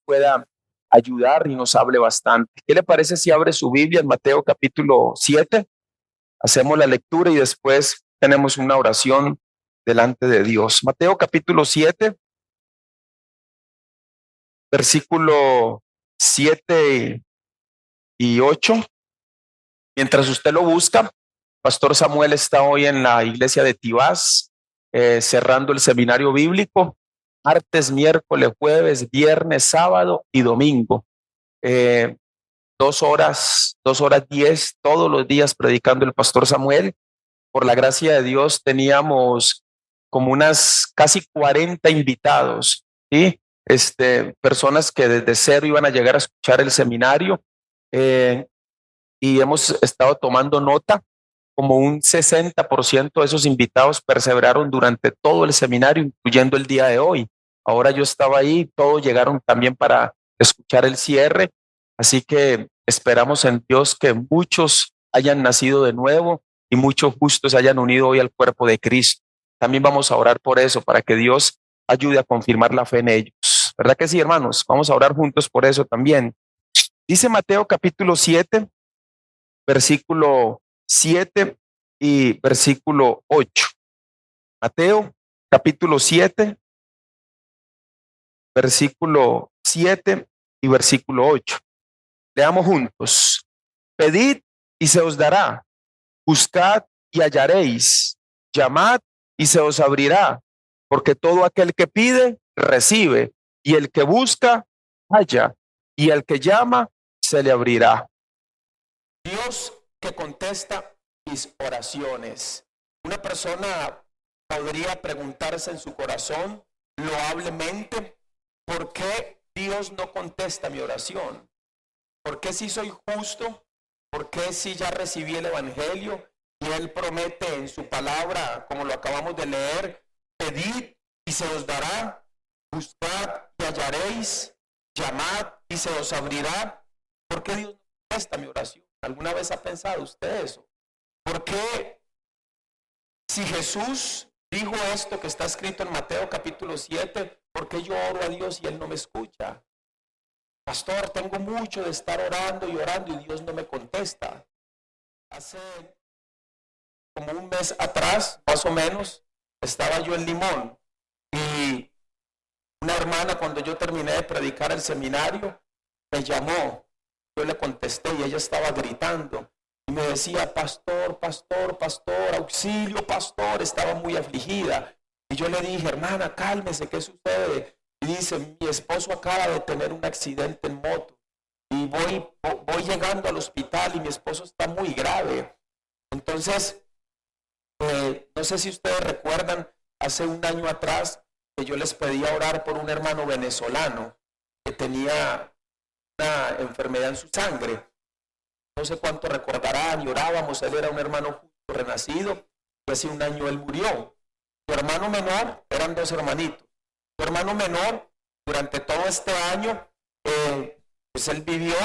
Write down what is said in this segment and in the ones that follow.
pueda ayudar y nos hable bastante. ¿Qué le parece si abre su Biblia en Mateo capítulo 7? Hacemos la lectura y después tenemos una oración delante de Dios. Mateo capítulo 7, versículo 7 y 8. Mientras usted lo busca, Pastor Samuel está hoy en la iglesia de Tibás, cerrando el seminario bíblico, martes, miércoles, jueves, viernes, sábado y domingo. 2 horas 10, todos los días predicando el Pastor Samuel. Por la gracia de Dios teníamos como unas casi 40 invitados, ¿sí? Personas que desde cero iban a llegar a escuchar el seminario, y hemos estado tomando nota. Como un 60% de esos invitados perseveraron durante todo el seminario, incluyendo el día de hoy. Ahora yo estaba ahí, todos llegaron también para escuchar el cierre, así que esperamos en Dios que muchos hayan nacido de nuevo y muchos justos se hayan unido hoy al cuerpo de Cristo. También vamos a orar por eso, para que Dios ayude a confirmar la fe en ellos. ¿Verdad que sí, hermanos? Vamos a orar juntos por eso también. Dice Mateo capítulo 7, versículo 7 y versículo 8. Mateo capítulo 7, versículo 7 y versículo 8. Leamos juntos. Pedid y se os dará, buscad y hallaréis, llamad y se os abrirá, porque todo aquel que pide, recibe, y el que busca, halla, y el que llama, se le abrirá. Dios que contesta mis oraciones. Una persona podría preguntarse en su corazón, loablemente, ¿por qué Dios no contesta mi oración? ¿Por qué si soy justo? ¿Por qué si ya recibí el evangelio y Él promete en su palabra, como lo acabamos de leer, pedid y se os dará, buscad y hallaréis, llamad y se os abrirá? ¿Por qué Dios no contesta mi oración? ¿Alguna vez ha pensado usted eso? ¿Por qué si Jesús dijo esto que está escrito en Mateo capítulo 7, por qué yo oro a Dios y Él no me escucha? Pastor, tengo mucho de estar orando y Dios no me contesta. Hace como un mes atrás, más o menos, estaba yo en Limón y una hermana, cuando yo terminé de predicar el seminario, me llamó. Yo le contesté y ella estaba gritando y me decía, pastor, pastor, pastor, auxilio, pastor. Estaba muy afligida y yo le dije, hermana, cálmese, ¿qué sucede? Y dice, mi esposo acaba de tener un accidente en moto y voy llegando al hospital y mi esposo está muy grave. Entonces, no sé si ustedes recuerdan, hace un año atrás que yo les pedía orar por un hermano venezolano que tenía una enfermedad en su sangre. No sé cuánto recordarán, y orábamos. Él era un hermano justo renacido y hace un año él murió. Su hermano menor, eran 2 hermanitos. Su hermano menor, durante todo este año, pues él vivió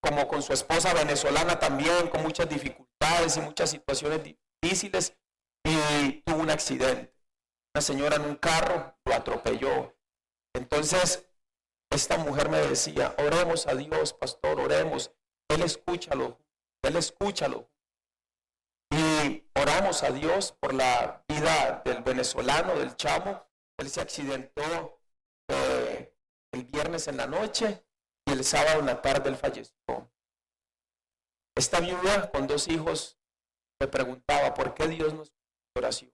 como con su esposa venezolana también, con muchas dificultades y muchas situaciones difíciles, y tuvo un accidente. Una señora en un carro lo atropelló. Entonces, esta mujer me decía, oremos a Dios, pastor, oremos. Él escúchalo. Y oramos a Dios por la vida del venezolano, del chamo. Él se accidentó el viernes en la noche y el sábado en la tarde él falleció. Esta viuda con 2 hijos me preguntaba, ¿por qué Dios no escuchó su oración?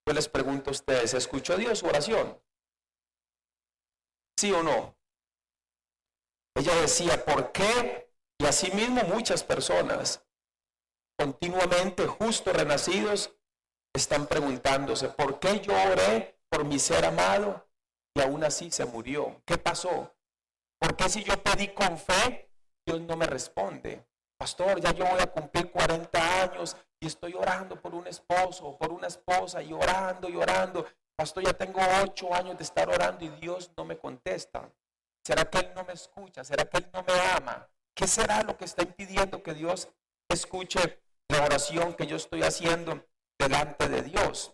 Yo les pregunto a ustedes, ¿escuchó Dios su oración? ¿Sí o no? Ella decía, ¿por qué? Y así mismo muchas personas continuamente, justos renacidos, están preguntándose, ¿por qué yo oré por mi ser amado y aún así se murió? ¿Qué pasó? ¿Por qué si yo pedí con fe, Dios no me responde? Pastor, ya yo voy a cumplir 40 años y estoy orando por un esposo o por una esposa y orando y orando. Pastor, ya tengo 8 años de estar orando y Dios no me contesta. ¿Será que Él no me escucha? ¿Será que Él no me ama? ¿Qué será lo que está impidiendo que Dios escuche la oración que yo estoy haciendo delante de Dios?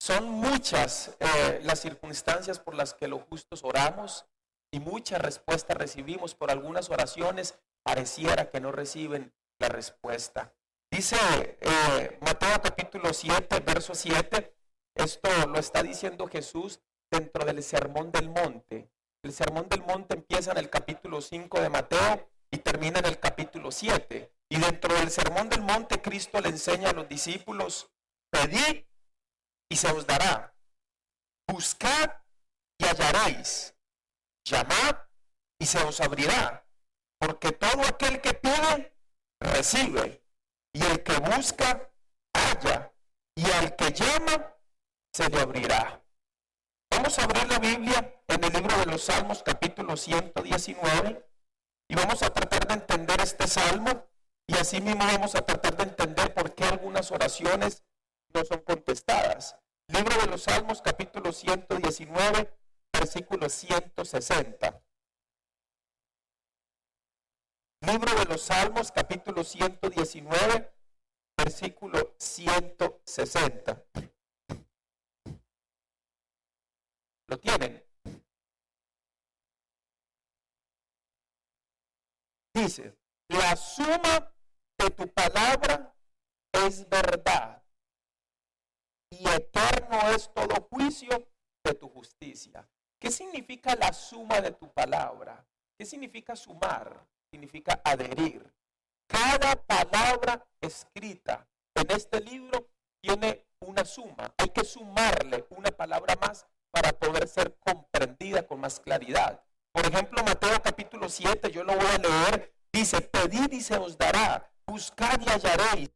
Son muchas las circunstancias por las que los justos oramos y muchas respuestas recibimos. Por algunas oraciones pareciera que no reciben la respuesta. Dice Mateo capítulo 7, verso 7, esto lo está diciendo Jesús dentro del Sermón del Monte. El Sermón del Monte empieza en el capítulo 5 de Mateo y termina en el capítulo 7. Y dentro del Sermón del Monte Cristo le enseña a los discípulos: pedid y se os dará, buscad y hallaréis, llamad y se os abrirá, porque todo aquel que pide, recibe, y el que busca, halla, y al que llama, se le abrirá. Vamos a abrir la Biblia en el libro de los Salmos, capítulo 119, y vamos a tratar de entender este salmo, y así mismo vamos a tratar de entender por qué algunas oraciones no son contestadas. Libro de los Salmos, capítulo 119, versículo 160. Libro de los Salmos, capítulo 119, versículo 160. ¿Lo tienen? Dice: la suma de tu palabra es verdad, y eterno es todo juicio de tu justicia. ¿Qué significa la suma de tu palabra? ¿Qué significa sumar? Significa adherir. Cada palabra escrita en este libro tiene una suma. Hay que sumarle una palabra más para poder ser comprendida con más claridad. Por ejemplo, Mateo capítulo 7, yo lo voy a leer, dice: pedid y se os dará, buscad y hallaréis.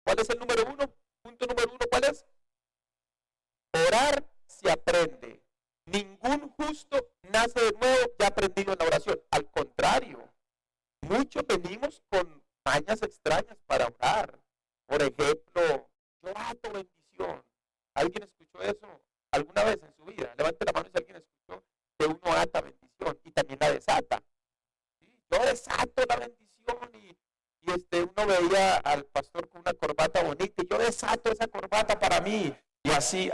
¿Cuál es el número uno? Punto número uno, ¿cuál es? Orar se aprende. Ningún justo nace de nuevo ya aprendido en la oración. Al contrario, muchos venimos con mañas extrañas para orar. Por ejemplo, yo ato bendición. ¿Alguien escuchó eso alguna vez en su vida? Levante la mano si alguien escuchó que uno ata bendición y también la desata. ¿Sí? Yo desato la bendición y uno veía al pastor con una corbata bonita y yo desato esa corbata para mí. Y así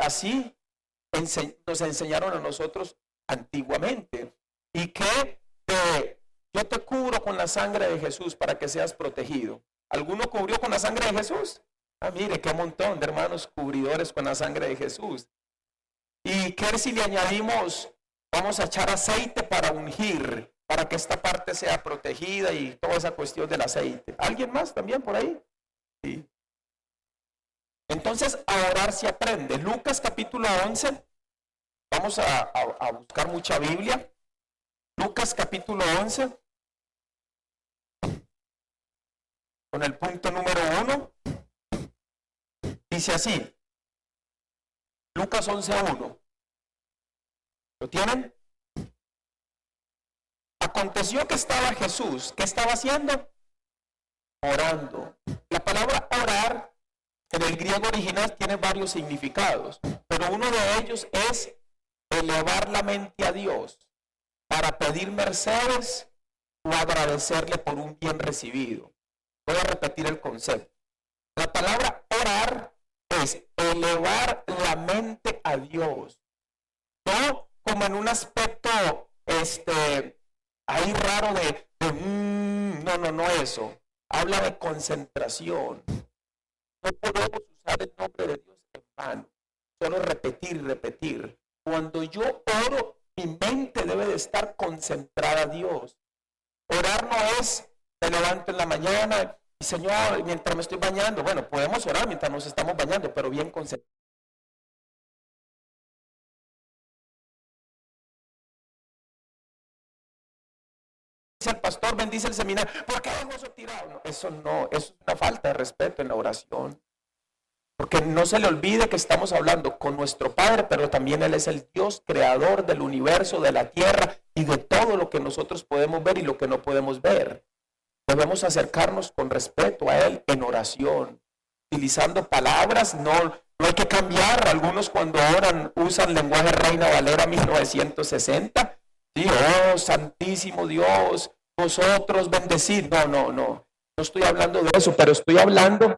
nos enseñaron a nosotros antiguamente. Y que yo te cubro con la sangre de Jesús para que seas protegido. ¿Alguno cubrió con la sangre de Jesús? Ah, mire, qué montón de hermanos cubridores con la sangre de Jesús. ¿Y qué si le añadimos, vamos a echar aceite para ungir, para que esta parte sea protegida y toda esa cuestión del aceite? ¿Alguien más también por ahí? Sí. Entonces, a orar se aprende. Lucas capítulo 11, vamos a buscar mucha Biblia. Lucas capítulo 11, con el punto número 1, dice así. Lucas 11:1. ¿Lo tienen? Aconteció que estaba Jesús. ¿Qué estaba haciendo? Orando. La palabra orar en el griego original tiene varios significados, pero uno de ellos es elevar la mente a Dios para pedir mercedes o agradecerle por un bien recibido. Voy a repetir el concepto. La palabra orar es elevar la mente a Dios, no como en un aspecto ahí raro no eso. Habla de concentración. No podemos usar el nombre de Dios en vano. Solo repetir. Cuando yo oro, mi mente debe de estar concentrada a Dios. Orar no es, me levanto en la mañana y Señor, mientras me estoy bañando. Bueno, podemos orar mientras nos estamos bañando, pero bien concentrados. El pastor bendice el seminario. ¿Por qué dejo eso tirado? No, eso es una falta de respeto en la oración. Porque no se le olvide que estamos hablando con nuestro Padre, pero también Él es el Dios creador del universo, de la tierra y de todo lo que nosotros podemos ver y lo que no podemos ver. Debemos acercarnos con respeto a Él en oración, utilizando palabras, no hay que cambiar. Algunos cuando oran usan lenguaje Reina Valera 1960. Sí, oh, santísimo Dios, vosotros bendecid. No estoy hablando de eso, pero estoy hablando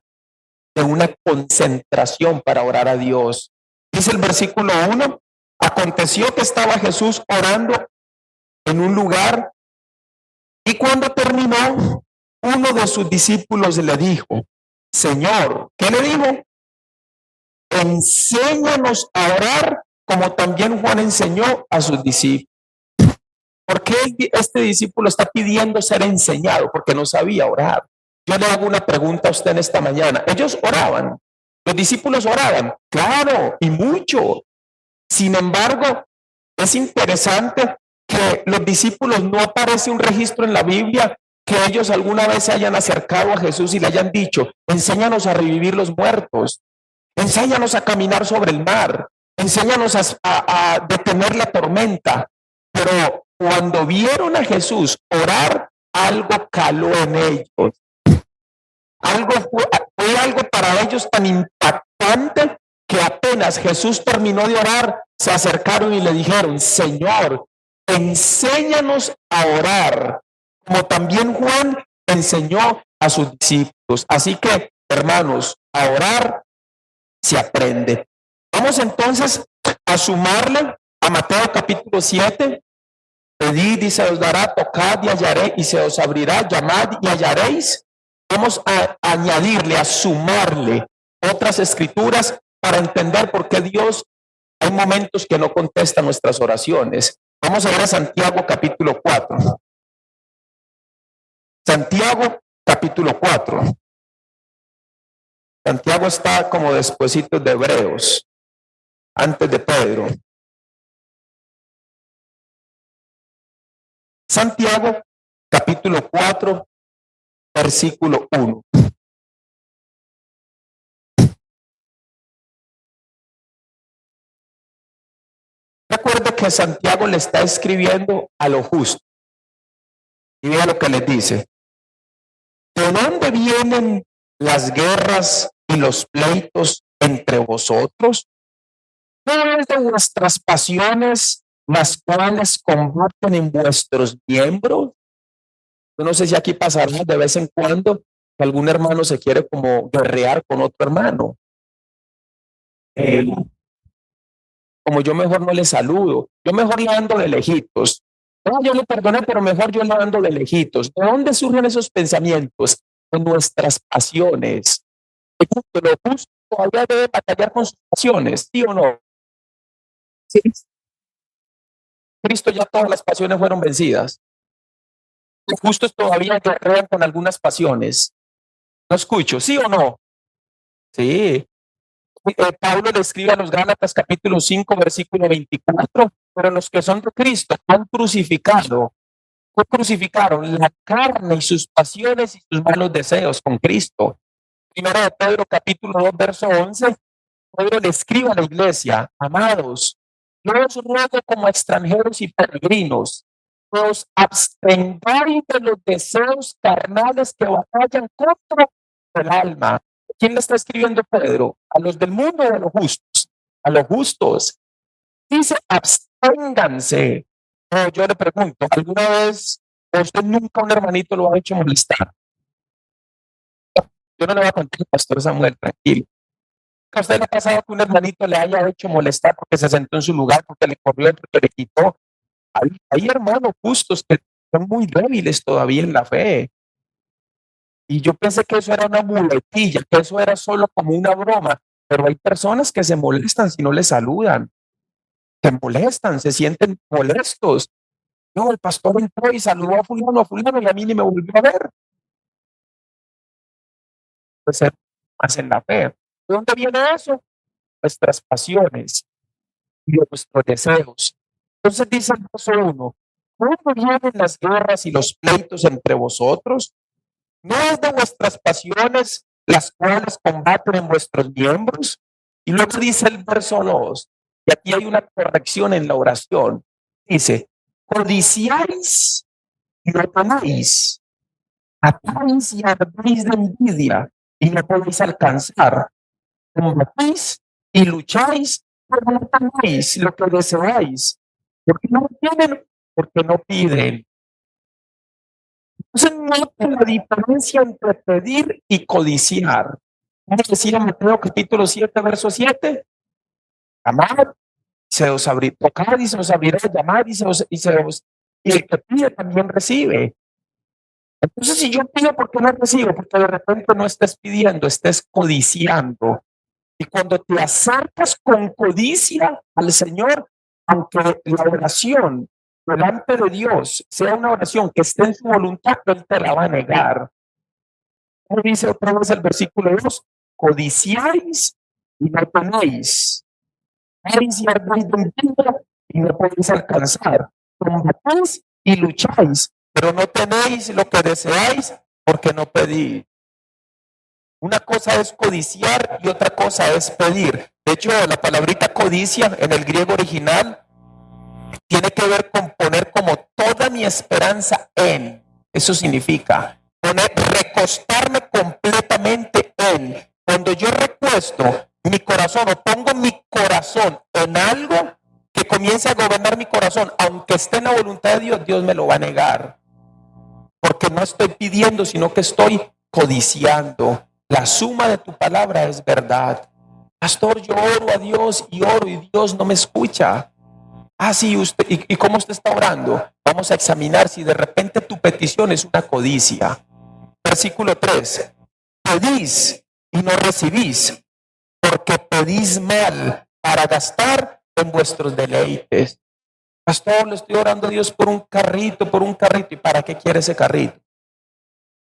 de una concentración para orar a Dios. Dice el versículo 1, aconteció que estaba Jesús orando en un lugar y cuando terminó, uno de sus discípulos le dijo, Señor, ¿qué le dijo? Enséñanos a orar como también Juan enseñó a sus discípulos. ¿Por qué este discípulo está pidiendo ser enseñado? Porque no sabía orar. Yo le hago una pregunta a usted en esta mañana. Ellos oraban, los discípulos oraban, claro, y mucho. Sin embargo, es interesante que los discípulos no aparece un registro en la Biblia que ellos alguna vez se hayan acercado a Jesús y le hayan dicho, enséñanos a revivir los muertos, enséñanos a caminar sobre el mar, enséñanos a detener la tormenta. Pero cuando vieron a Jesús orar, algo caló en ellos. Fue algo para ellos tan impactante que apenas Jesús terminó de orar, se acercaron y le dijeron, Señor, enséñanos a orar, como también Juan enseñó a sus discípulos. Así que, hermanos, a orar se aprende. Vamos entonces a sumarle a Mateo capítulo 7. Pedid y se os dará, tocad y hallaréis, y se os abrirá, llamad y hallaréis. Vamos a añadirle, a sumarle otras escrituras para entender por qué Dios hay momentos que no contesta nuestras oraciones. Vamos a ver a Santiago capítulo 4. Santiago capítulo 4. Santiago está como despuesito de Hebreos, antes de Pedro. Santiago capítulo 4, versículo 1. Recuerde que Santiago le está escribiendo a lo justo. Y vea lo que les dice. ¿De dónde vienen las guerras y los pleitos entre vosotros? ¿No es de vuestras pasiones las cuales combaten en vuestros miembros? Yo no sé si aquí pasará de vez en cuando que algún hermano se quiere como guerrear con otro hermano. Como yo mejor no le saludo, yo mejor le ando de lejitos. No, yo le perdoné, pero mejor yo le ando de lejitos. ¿De dónde surgen esos pensamientos? De nuestras pasiones. Lo justo todavía debe batallar con sus pasiones, ¿sí o no? Sí. Cristo ya todas las pasiones fueron vencidas. Los justos todavía guerrean con algunas pasiones. ¿No escucho? ¿Sí o no? Sí. Pablo le escribe a los Gálatas capítulo 5 versículo 24, pero los que son de Cristo han crucificado, crucificaron la carne y sus pasiones y sus malos deseos con Cristo. Primero de Pedro capítulo 2 verso 11, Pedro le escribe a la iglesia, amados, no os ruego como extranjeros y peregrinos, os abstengáis de los deseos carnales que batallan contra el alma. ¿Quién le está escribiendo Pedro? ¿A los del mundo o a los justos? A los justos. Dice, absténganse. No, yo le pregunto, ¿alguna vez usted nunca un hermanito lo ha hecho molestar? Yo no le voy a contar, pastor Samuel, tranquilo. ¿A usted le ha pasado que un hermanito le haya hecho molestar porque se sentó en su lugar, porque le corrió, porque le quitó? Hay hermanos justos que son muy débiles todavía en la fe. Y yo pensé que eso era una muletilla, que eso era solo como una broma, pero hay personas que se molestan si no le saludan, se molestan, se sienten molestos. No, el pastor entró y saludó a fulano y a mí ni me volvió a ver. Pues ser más en la fe. ¿De dónde viene eso? Nuestras pasiones y nuestros deseos. Entonces dice el verso 1, ¿cómo vienen las guerras y los pleitos entre vosotros? ¿No es de vuestras pasiones las cuales combaten en vuestros miembros. Y luego dice el verso 2, y aquí hay una corrección en la oración. Dice, codiciáis y no tenéis, atáis y ardéis de envidia y no podéis alcanzar, combatís y lucháis, pero no tenéis lo que deseáis, porque no tienen, porque no piden. Entonces, noten la diferencia entre pedir y codiciar. Como decía Mateo capítulo 7, verso 7, amad, se os abrirá, tocad y se os abrirá, llamad y el que pide también recibe. Entonces, si yo pido, ¿por qué no recibo? Porque de repente no estés pidiendo, estés codiciando. Y cuando te acercas con codicia al Señor, aunque la oración delante de Dios sea una oración que esté en su voluntad, Él te la va a negar. Como dice otra vez el versículo 2, codiciáis y no tenéis, y ardéis de envidia y no podéis alcanzar, combatís y lucháis, pero no tenéis lo que deseáis porque no pedís. Una cosa es codiciar y otra cosa es pedir. De hecho, la palabrita codicia en el griego original tiene que ver con poner como toda mi esperanza en. Eso significa recostarme completamente en. Cuando yo recuesto mi corazón o pongo mi corazón en algo que comience a gobernar mi corazón, aunque esté en la voluntad de Dios, Dios me lo va a negar. Porque no estoy pidiendo, sino que estoy codiciando. La suma de tu palabra es verdad. Pastor, yo oro a Dios y oro y Dios no me escucha. Ah, sí, usted, ¿y cómo usted está orando? Vamos a examinar si de repente tu petición es una codicia. Versículo 3. Pedís y no recibís, porque pedís mal para gastar en vuestros deleites. Pastor, le estoy orando a Dios por un carrito. ¿Y para qué quiere ese carrito?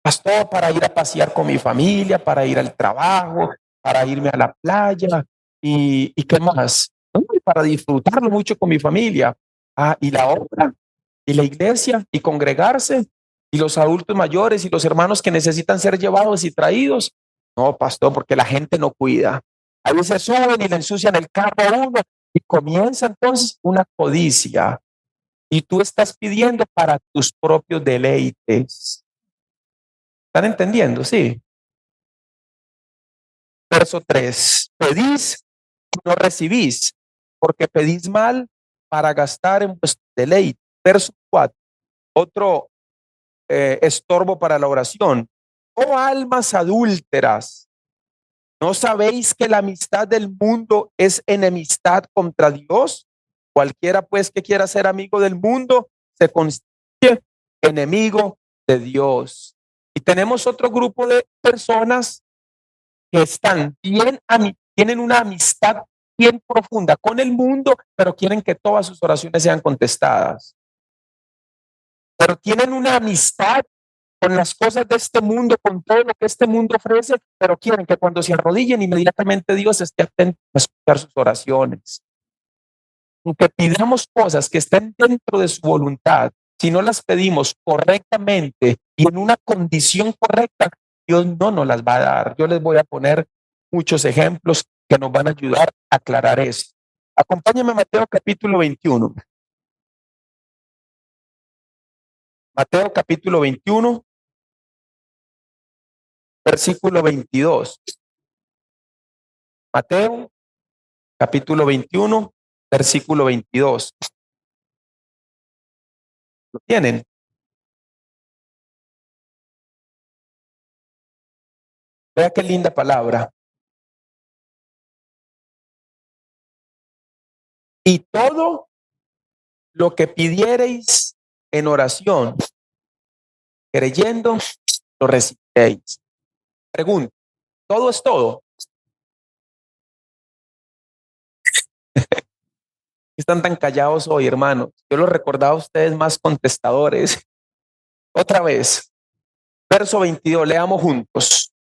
Pastor, para ir a pasear con mi familia, para ir al trabajo, para irme a la playa y qué más. Para disfrutarlo mucho con mi familia. Ah, y la obra, y la iglesia, y congregarse, y los adultos mayores y los hermanos que necesitan ser llevados y traídos. No, pastor, porque la gente no cuida. A veces suben y le ensucian el carro a uno y comienza entonces una codicia. Y tú estás pidiendo para tus propios deleites. ¿Están entendiendo? Sí. Verso 3. Pedís y no recibís, porque pedís mal para gastar en vuestro deleite. Verso 4. Otro estorbo para la oración. Oh almas adúlteras, ¿no sabéis que la amistad del mundo es enemistad contra Dios? Cualquiera pues que quiera ser amigo del mundo se constituye enemigo de Dios. Y tenemos otro grupo de personas que están bien, tienen una amistad bien profunda con el mundo, pero quieren que todas sus oraciones sean contestadas. Pero tienen una amistad con las cosas de este mundo, con todo lo que este mundo ofrece, pero quieren que cuando se arrodillen inmediatamente Dios esté atento a escuchar sus oraciones. Aunque pidamos cosas que estén dentro de su voluntad, si no las pedimos correctamente y en una condición correcta, Dios no nos las va a dar. Yo les voy a poner muchos ejemplos que nos van a ayudar a aclarar esto. Acompáñame a Mateo capítulo 21. Mateo capítulo 21, versículo 22. Mateo capítulo 21, versículo 22. ¿Lo tienen? Vea qué linda palabra. Y todo lo que pidiereis en oración, creyendo, lo recibiréis. Pregunta, ¿todo es todo? Están tan callados hoy, hermanos. Yo los recordaba a ustedes más contestadores. Otra vez, verso 22, leamos juntos.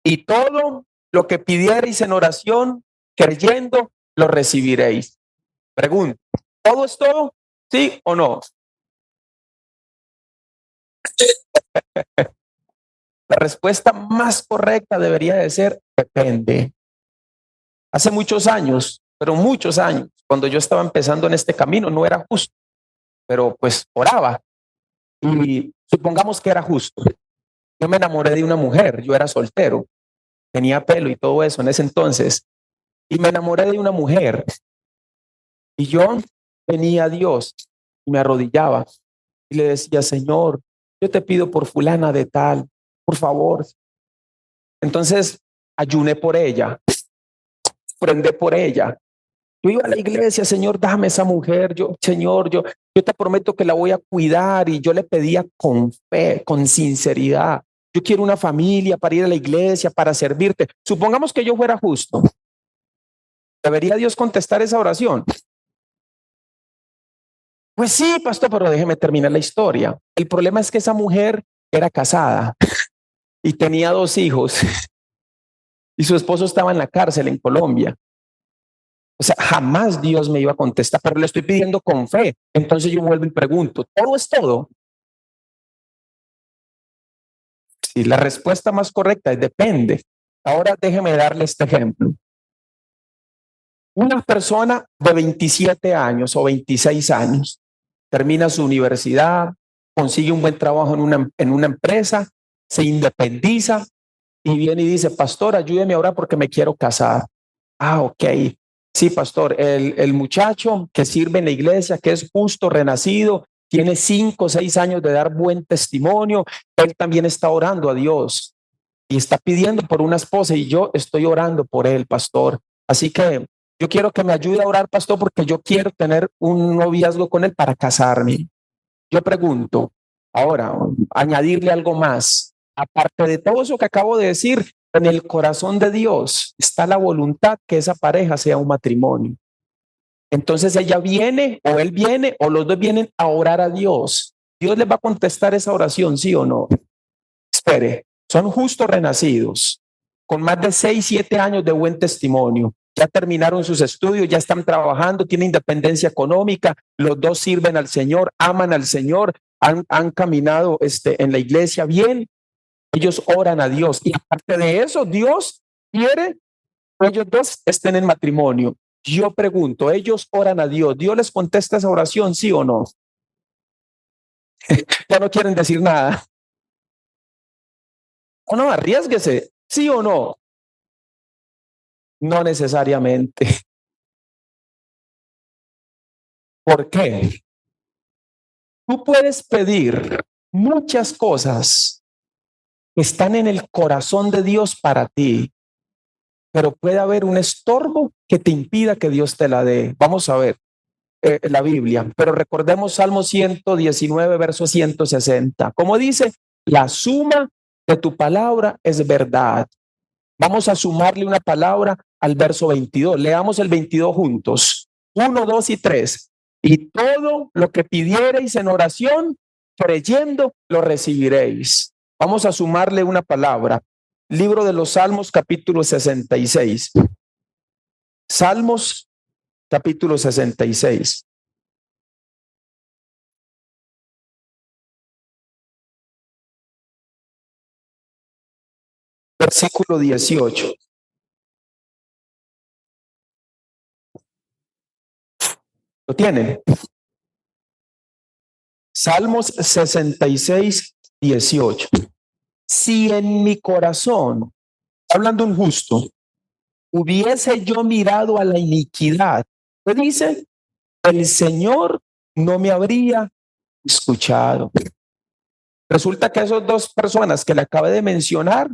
Y todo lo que pidiereis en oración, creyendo, lo recibiréis. Pregunta, ¿todo es todo? ¿Sí o no? La respuesta más correcta debería de ser depende. Hace muchos años, pero muchos años, cuando yo estaba empezando en este camino, no era justo, pero pues oraba y supongamos que era justo. Yo me enamoré de una mujer, yo era soltero, tenía pelo y todo eso en ese entonces, y me enamoré de una mujer y yo venía a Dios y me arrodillaba y le decía, Señor, yo te pido por fulana de tal, por favor. Entonces ayuné por ella, prendé por ella. Yo iba a la iglesia, Señor, dame esa mujer, Señor, yo te prometo que la voy a cuidar, y yo le pedía con fe, con sinceridad. Yo quiero una familia para ir a la iglesia, para servirte. Supongamos que yo fuera justo. ¿Debería Dios contestar esa oración? Pues sí, pastor, pero déjeme terminar la historia. El problema es que esa mujer era casada y tenía 2 hijos y su esposo estaba en la cárcel en Colombia. O sea, jamás Dios me iba a contestar, pero le estoy pidiendo con fe. Entonces yo vuelvo y pregunto, ¿todo es todo? Si la respuesta más correcta es depende. Ahora déjeme darle este ejemplo. Una persona de 27 años o 26 años termina su universidad, consigue un buen trabajo en una empresa, se independiza y viene y dice, pastor, ayúdeme ahora porque me quiero casar. Ah, ok. Sí, pastor, el muchacho que sirve en la iglesia, que es justo, renacido, tiene 5 o 6 años de dar buen testimonio, él también está orando a Dios y está pidiendo por una esposa y yo estoy orando por él, pastor. Así que yo quiero que me ayude a orar, pastor, porque yo quiero tener un noviazgo con él para casarme. Yo pregunto, ahora, añadirle algo más. Aparte de todo eso que acabo de decir, en el corazón de Dios está la voluntad que esa pareja sea un matrimonio. Entonces ella viene o él viene o los dos vienen a orar a Dios. Dios les va a contestar esa oración, ¿sí o no? Espere, son justos renacidos, con más de 6, 7 años de buen testimonio. Ya terminaron sus estudios, ya están trabajando, tienen independencia económica, los dos sirven al Señor, aman al Señor, han caminado en la iglesia bien, ellos oran a Dios. Y aparte de eso, Dios quiere que ellos dos estén en matrimonio. Yo pregunto, ellos oran a Dios, ¿Dios les contesta esa oración, sí o no? Ya no quieren decir nada. O no, arriesguese, sí o no. No necesariamente. ¿Por qué? Tú puedes pedir muchas cosas que están en el corazón de Dios para ti, pero puede haber un estorbo que te impida que Dios te la dé. Vamos a ver la Biblia, pero recordemos Salmo 119, verso 160. Como dice, la suma de tu palabra es verdad. Vamos a sumarle una palabra al verso 22. Leamos el 22 juntos. 1, 2 y 3. Y todo lo que pidiereis en oración, creyendo, lo recibiréis. Vamos a sumarle una palabra. Libro de los Salmos, capítulo 66. Salmos, capítulo 66. Versículo 18. ¿Lo tienen? Salmos 66, 18. Si en mi corazón, hablando un justo, hubiese yo mirado a la iniquidad, ¿qué dice? El Señor no me habría escuchado. Resulta que esas 2 personas que le acabé de mencionar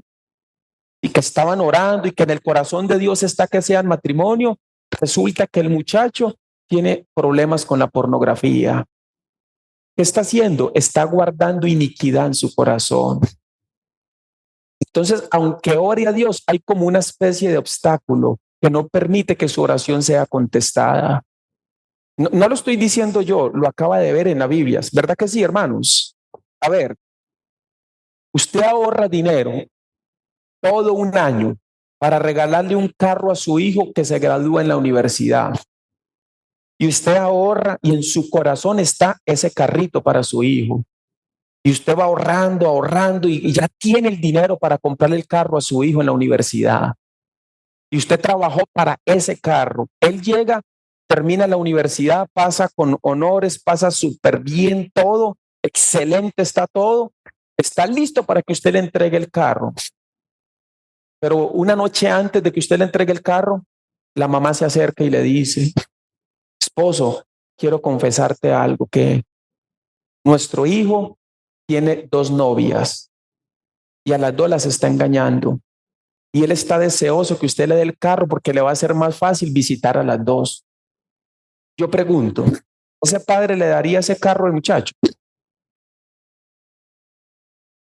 y que estaban orando y que en el corazón de Dios está que sean matrimonio, resulta que el muchacho tiene problemas con la pornografía. ¿Qué está haciendo? Está guardando iniquidad en su corazón. Entonces, aunque ore a Dios, hay como una especie de obstáculo que no permite que su oración sea contestada. No lo estoy diciendo yo, lo acaba de ver en la Biblia. ¿Verdad que sí, hermanos? A ver, usted ahorra dinero todo un año para regalarle un carro a su hijo que se gradúa en la universidad. Y usted ahorra y en su corazón está ese carrito para su hijo. y usted va ahorrando, ahorrando y ya tiene el dinero para comprarle el carro a su hijo en la universidad. Y usted trabajó para ese carro. Él llega, termina la universidad, pasa con honores, pasa súper bien todo, excelente está todo, está listo para que usted le entregue el carro. Pero una noche antes de que usted le entregue el carro, la mamá se acerca y le dice: esposo, quiero confesarte algo, que nuestro hijo tiene 2 novias y a las 2 las está engañando. Y él está deseoso que usted le dé el carro porque le va a ser más fácil visitar a las 2. Yo pregunto, ¿ese padre le daría ese carro al muchacho?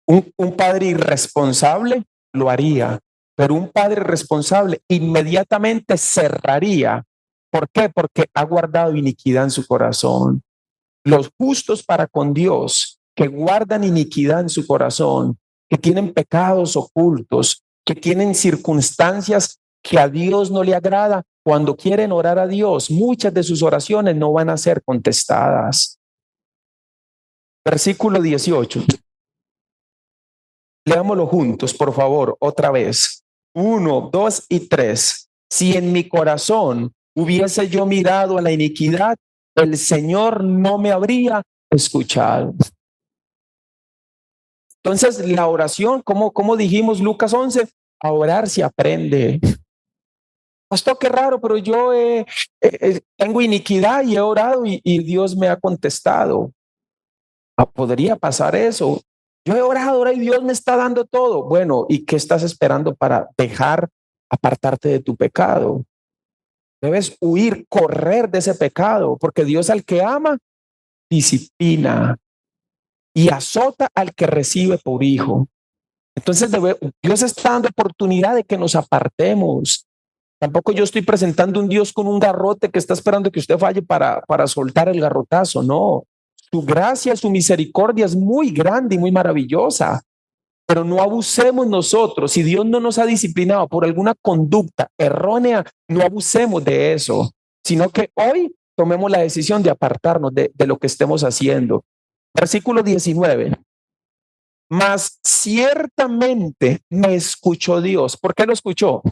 Un padre irresponsable lo haría, pero un padre responsable inmediatamente cerraría. ¿Por qué? Porque ha guardado iniquidad en su corazón. Los justos para con Dios, que guardan iniquidad en su corazón, que tienen pecados ocultos, que tienen circunstancias que a Dios no le agrada, cuando quieren orar a Dios, muchas de sus oraciones no van a ser contestadas. Versículo 18. Leámoslo juntos, por favor, otra vez. 1, 2 y 3. Si en mi corazón hubiese yo mirado a la iniquidad, el Señor no me habría escuchado. Entonces, la oración, como dijimos Lucas 11, a orar se aprende. Pastor, qué raro, pero yo tengo iniquidad y he orado y Dios me ha contestado. Podría pasar eso. Yo he orado y Dios me está dando todo. Bueno, ¿y qué estás esperando para dejar apartarte de tu pecado? Debes huir, correr de ese pecado, porque Dios al que ama, disciplina y azota al que recibe por hijo. Entonces Dios está dando oportunidad de que nos apartemos. Tampoco yo estoy presentando un Dios con un garrote que está esperando que usted falle para soltar el garrotazo. No, su gracia, su misericordia es muy grande y muy maravillosa, pero no abusemos nosotros. Si Dios no nos ha disciplinado por alguna conducta errónea, no abusemos de eso, sino que hoy tomemos la decisión de apartarnos de lo que estemos haciendo. Versículo 19. Mas ciertamente me escuchó Dios. ¿Por qué lo escuchó?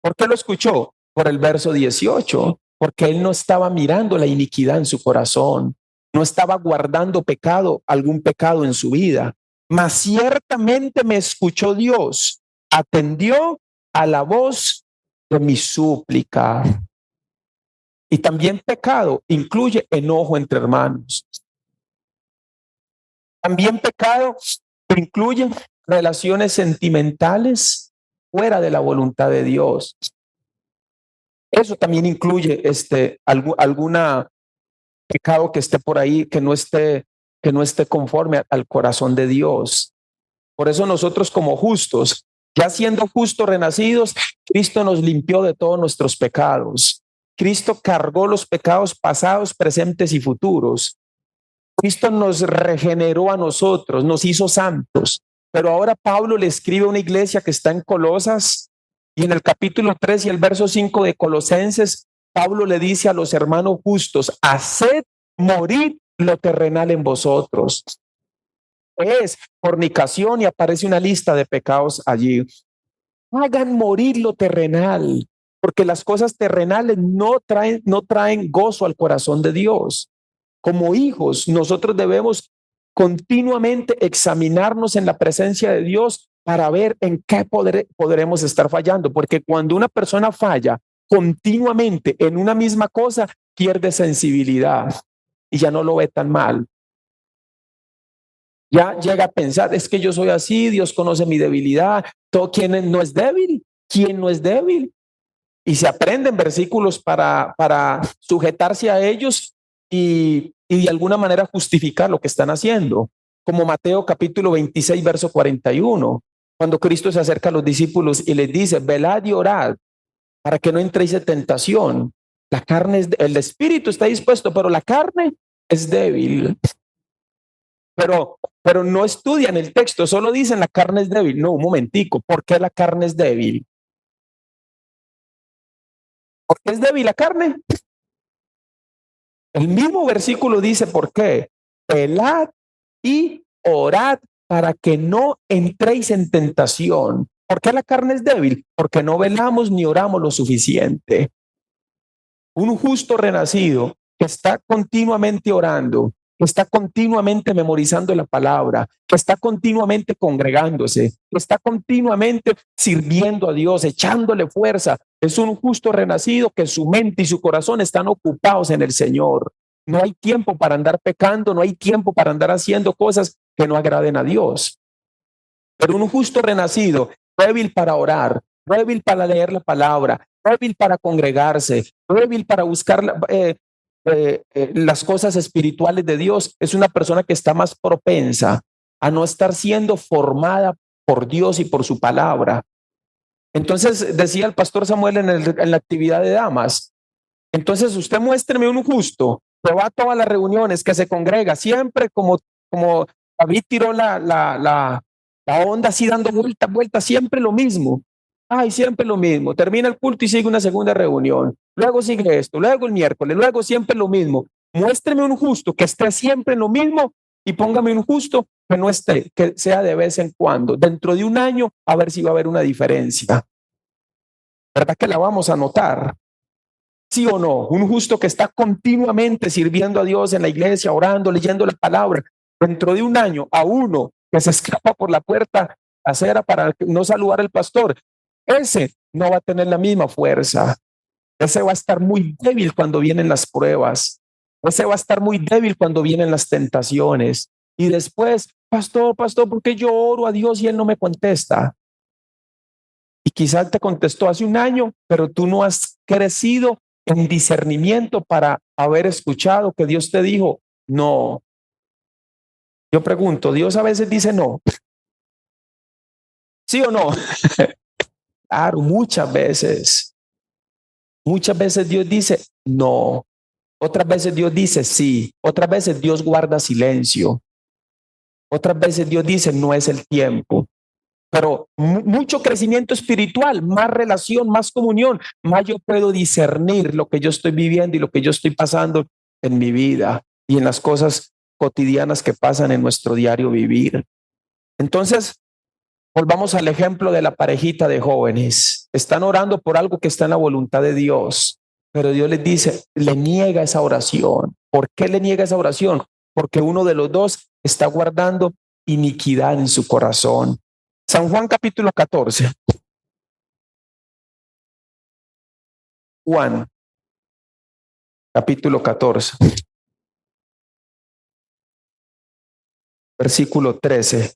¿Por qué lo escuchó? Por el verso 18, porque él no estaba mirando la iniquidad en su corazón, no estaba guardando pecado, algún pecado en su vida. Mas ciertamente me escuchó Dios, atendió a la voz de mi súplica. Y también pecado incluye enojo entre hermanos. También pecado incluye relaciones sentimentales fuera de la voluntad de Dios. Eso también incluye alguna pecado que esté por ahí, que no esté conforme al corazón de Dios. Por eso nosotros como justos, ya siendo justos renacidos, Cristo nos limpió de todos nuestros pecados. Cristo cargó los pecados pasados, presentes y futuros. Cristo nos regeneró a nosotros, nos hizo santos. Pero ahora Pablo le escribe a una iglesia que está en Colosas, y en el capítulo 3 y el verso 5 de Colosenses, Pablo le dice a los hermanos justos: haced morir lo terrenal en vosotros. Es fornicación, y aparece una lista de pecados allí. Hagan morir lo terrenal, porque las cosas terrenales no traen gozo al corazón de Dios. Como hijos, nosotros debemos continuamente examinarnos en la presencia de Dios para ver en qué podremos estar fallando, porque cuando una persona falla continuamente en una misma cosa, pierde sensibilidad y ya no lo ve tan mal. Ya llega a pensar: es que yo soy así, Dios conoce mi debilidad. Todo quien no es débil, ¿quién no es débil? Y se aprenden versículos para sujetarse a ellos y de alguna manera justificar lo que están haciendo, como Mateo capítulo 26 verso 41, cuando Cristo se acerca a los discípulos y les dice: velad y orad para que no entréis en tentación. La carne el espíritu está dispuesto, pero la carne es débil. Pero no estudian el texto, solo dicen la carne es débil. No, un momentico, ¿por qué la carne es débil? ¿Por qué es débil la carne? El mismo versículo dice por qué. velad y orad para que no entréis en tentación. ¿Por qué la carne es débil? Porque no velamos ni oramos lo suficiente. Un justo renacido que está continuamente orando, que está continuamente memorizando la palabra, que está continuamente congregándose, que está continuamente sirviendo a Dios, echándole fuerza, es un justo renacido que su mente y su corazón están ocupados en el Señor. No hay tiempo para andar pecando, no hay tiempo para andar haciendo cosas que no agraden a Dios. Pero un justo renacido, débil para orar, débil para leer la palabra, débil para congregarse, débil para buscar las cosas espirituales de Dios, es una persona que está más propensa a no estar siendo formada por Dios y por su palabra. Entonces decía el pastor Samuel en la actividad de damas, entonces usted muéstreme un justo que va a todas las reuniones, que se congrega siempre como David tiró la onda así dando vueltas, siempre lo mismo. Ay, siempre lo mismo. Termina el culto y sigue una segunda reunión. Luego sigue esto, luego el miércoles, luego siempre lo mismo. Muéstreme un justo que esté siempre en lo mismo y póngame un justo que no esté, que sea de vez en cuando. Dentro de un año, a ver si va a haber una diferencia. ¿Verdad que la vamos a notar? ¿Sí o no? Un justo que está continuamente sirviendo a Dios en la iglesia, orando, leyendo la palabra. Dentro de un año, a uno que se escapa por la puerta acera para no saludar al pastor, ese no va a tener la misma fuerza. Ese va a estar muy débil cuando vienen las pruebas. Ese va a estar muy débil cuando vienen las tentaciones. Y después, pastor, ¿por qué yo oro a Dios y él no me contesta? Y quizás te contestó hace un año, pero tú no has crecido en discernimiento para haber escuchado que Dios te dijo no. Yo pregunto, ¿Dios a veces dice no? ¿Sí o no? Claro, muchas veces. Muchas veces Dios dice no. Otras veces Dios dice sí. Otras veces Dios guarda silencio. Otras veces Dios dice no es el tiempo. Pero mucho crecimiento espiritual, más relación, más comunión, más yo puedo discernir lo que yo estoy viviendo y lo que yo estoy pasando en mi vida y en las cosas cotidianas que pasan en nuestro diario vivir. Entonces, volvamos al ejemplo de la parejita de jóvenes. Están orando por algo que está en la voluntad de Dios, pero Dios les dice, le niega esa oración. ¿Por qué le niega esa oración? Porque uno de los dos está guardando iniquidad en su corazón. San Juan capítulo 14. Juan capítulo 14, versículo 13.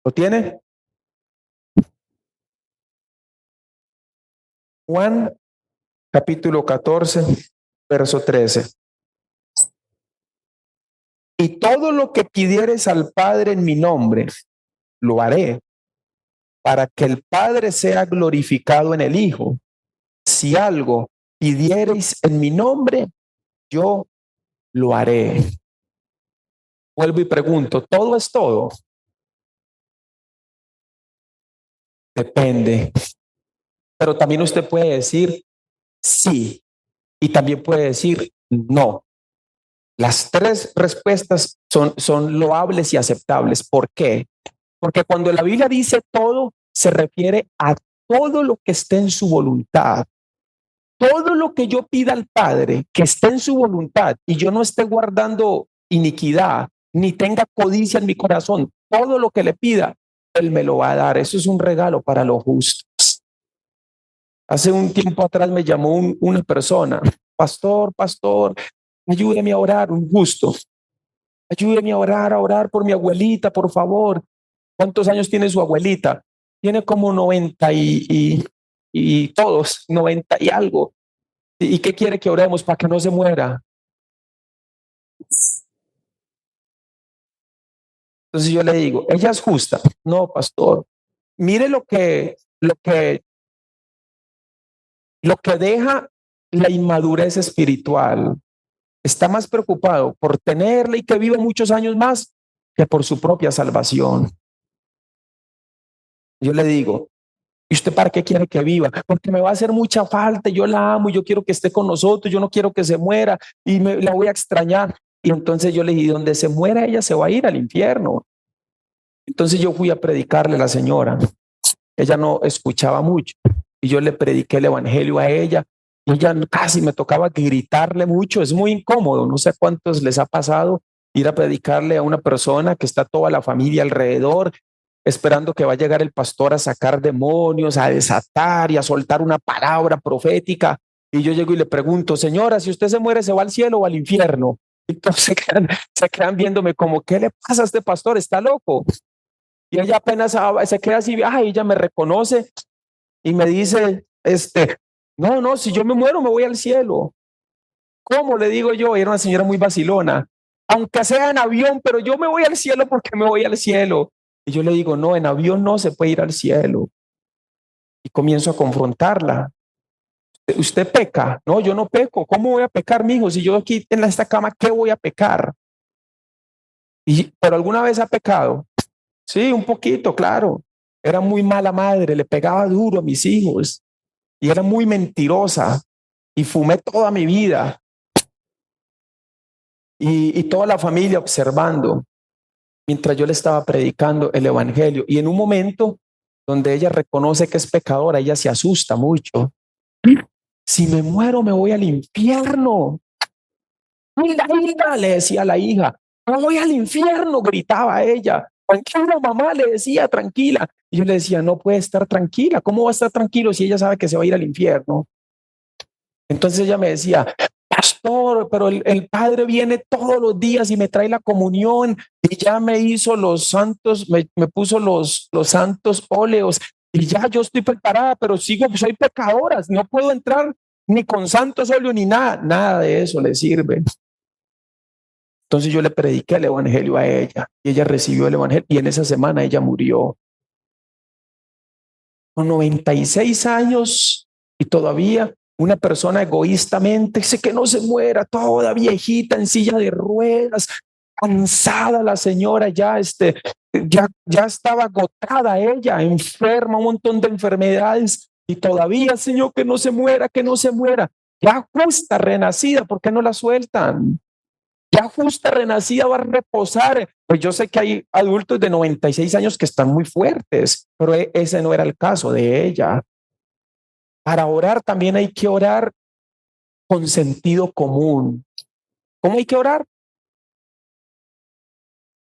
¿Lo tiene? Juan capítulo 14, verso 13. Y todo lo que pidieres al Padre en mi nombre, lo haré, para que el Padre sea glorificado en el Hijo. Si algo pidiereis en mi nombre, yo lo haré. Vuelvo y pregunto, ¿todo es todo? Depende. Pero también usted puede decir sí y también puede decir no. Las tres respuestas son loables y aceptables. ¿Por qué? Porque cuando la Biblia dice todo, se refiere a todo lo que esté en su voluntad. Todo lo que yo pida al Padre que esté en su voluntad y yo no esté guardando iniquidad, ni tenga codicia en mi corazón, todo lo que le pida, Él me lo va a dar. Eso es un regalo para los justos. Hace un tiempo atrás me llamó una persona, pastor, ayúdeme a orar, un justo. Ayúdeme a orar por mi abuelita, por favor. ¿Cuántos años tiene su abuelita? Tiene como 90 y todos, 90 y algo. ¿Y qué quiere que oremos para que no se muera? Entonces yo le digo, ella es justa. No, pastor. Mire lo que deja la inmadurez espiritual. Está más preocupado por tenerla y que viva muchos años más que por su propia salvación. Yo le digo, ¿Y usted para qué quiere que viva? Porque me va a hacer mucha falta, yo la amo, yo quiero que esté con nosotros, yo no quiero que se muera y la voy a extrañar. Y entonces yo le dije, donde se muera ella se va a ir al infierno. Entonces yo fui a predicarle a la señora. Ella no escuchaba mucho y yo le prediqué el evangelio a ella. Y ella casi me tocaba gritarle mucho, es muy incómodo, no sé a cuántos les ha pasado ir a predicarle a una persona que está toda la familia alrededor, esperando que va a llegar el pastor a sacar demonios, a desatar y a soltar una palabra profética. Y yo llego y le pregunto, señora, si usted se muere, ¿se va al cielo o al infierno? Entonces se quedan viéndome como, ¿qué le pasa a este pastor? ¿Está loco? Y ella apenas se queda así, ella me reconoce y me dice, no, no, si yo me muero me voy al cielo. ¿Cómo? Le digo yo, era una señora muy vacilona, aunque sea en avión, pero yo me voy al cielo porque me voy al cielo. Y yo le digo, no, en avión no se puede ir al cielo. Y comienzo a confrontarla. ¿Usted peca? No, yo no peco. ¿Cómo voy a pecar, mijo? Si yo aquí en esta cama, ¿qué voy a pecar? ¿Pero alguna vez ha pecado? Sí, un poquito, claro. Era muy mala madre, le pegaba duro a mis hijos y era muy mentirosa y fumé toda mi vida y toda la familia observando mientras yo le estaba predicando el evangelio. Y en un momento donde ella reconoce que es pecadora, ella se asusta mucho. Si me muero, me voy al infierno. Hilda, Hilda, le decía a la hija, me voy al infierno, gritaba ella. Tranquila, mamá, le decía, tranquila. Y yo le decía, no puede estar tranquila. ¿Cómo va a estar tranquilo si ella sabe que se va a ir al infierno? Entonces ella me decía, pastor, pero el padre viene todos los días y me trae la comunión y ya me hizo los santos, me puso los santos óleos y ya yo estoy preparada, pero soy pecadora, no puedo entrar ni con santos óleos ni nada de eso le sirve. Entonces yo le prediqué el evangelio a ella y ella recibió el evangelio y en esa semana ella murió con 96 años y todavía una persona egoístamente dice que no se muera, toda viejita en silla de ruedas, cansada la señora, ya estaba agotada ella, enferma, un montón de enfermedades y todavía, Señor, que no se muera, que no se muera. Ya justa, renacida, ¿por qué no la sueltan? Ya justa, renacida va a reposar. Pues yo sé que hay adultos de 96 años que están muy fuertes, pero ese no era el caso de ella. Para orar también hay que orar con sentido común. ¿Cómo hay que orar?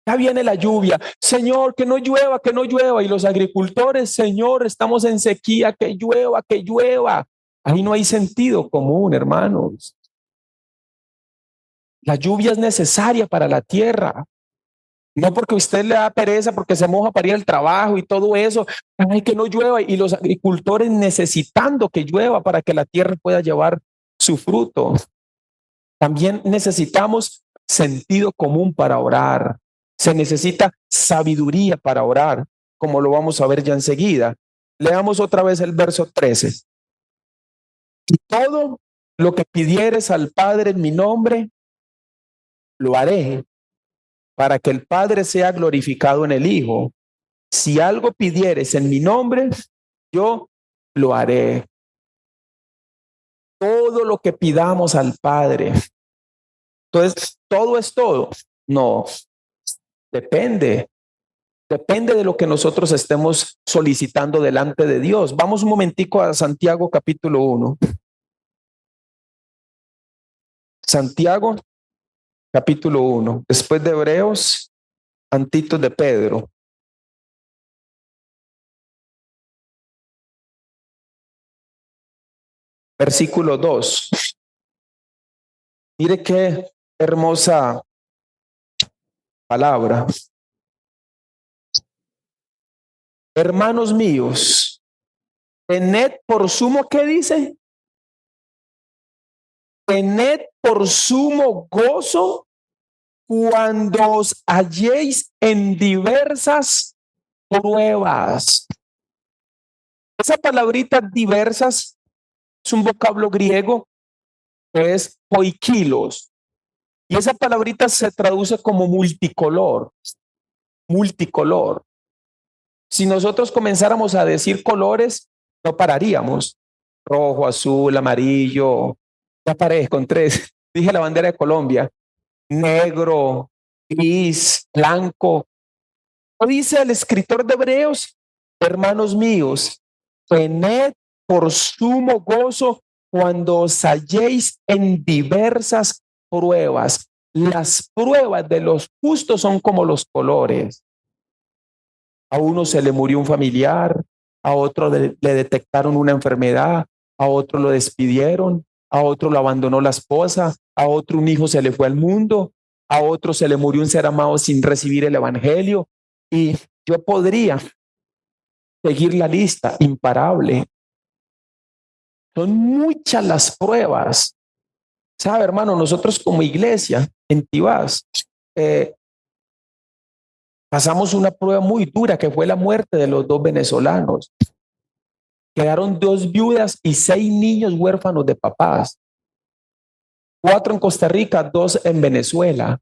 Ya viene la lluvia. Señor, que no llueva, que no llueva. Y los agricultores, Señor, estamos en sequía, que llueva, que llueva. Ahí no hay sentido común, hermanos. La lluvia es necesaria para la tierra. No porque usted le da pereza, porque se moja para ir al trabajo y todo eso. Ay, que no llueva. Y los agricultores necesitando que llueva para que la tierra pueda llevar su fruto. También necesitamos sentido común para orar. Se necesita sabiduría para orar, como lo vamos a ver ya enseguida. Leamos otra vez el verso 13. Y todo lo que pidieres al Padre en mi nombre, lo haré para que el Padre sea glorificado en el Hijo. Si algo pidieres en mi nombre, yo lo haré. Todo lo que pidamos al Padre. Entonces, ¿todo es todo? No, depende. Depende de lo que nosotros estemos solicitando delante de Dios. Vamos un momentico a Santiago capítulo 1. Santiago capítulo 1. Después de Hebreos, antitos de Pedro. Versículo 2. Mire qué hermosa palabra. Hermanos míos, tened por sumo, ¿qué dice? Tened por sumo gozo cuando os halléis en diversas pruebas. Esa palabrita diversas es un vocablo griego que es poikilos. Y esa palabrita se traduce como multicolor. Multicolor. Si nosotros comenzáramos a decir colores, no pararíamos. Rojo, azul, amarillo. Ya paré con tres. Dije la bandera de Colombia. Negro, gris, blanco. ¿No dice el escritor de Hebreos? Hermanos míos, tened por sumo gozo cuando os halléis en diversas pruebas. Las pruebas de los justos son como los colores. A uno se le murió un familiar, a otro le detectaron una enfermedad, a otro lo despidieron, a otro lo abandonó la esposa, a otro un hijo se le fue al mundo, a otro se le murió un ser amado sin recibir el evangelio. Y yo podría seguir la lista imparable. Son muchas las pruebas. ¿Sabe, hermano? Nosotros como iglesia en Tibás pasamos una prueba muy dura que fue la muerte de los dos venezolanos. Quedaron dos viudas y 6 niños huérfanos de papás. 4 en Costa Rica, 2 en Venezuela.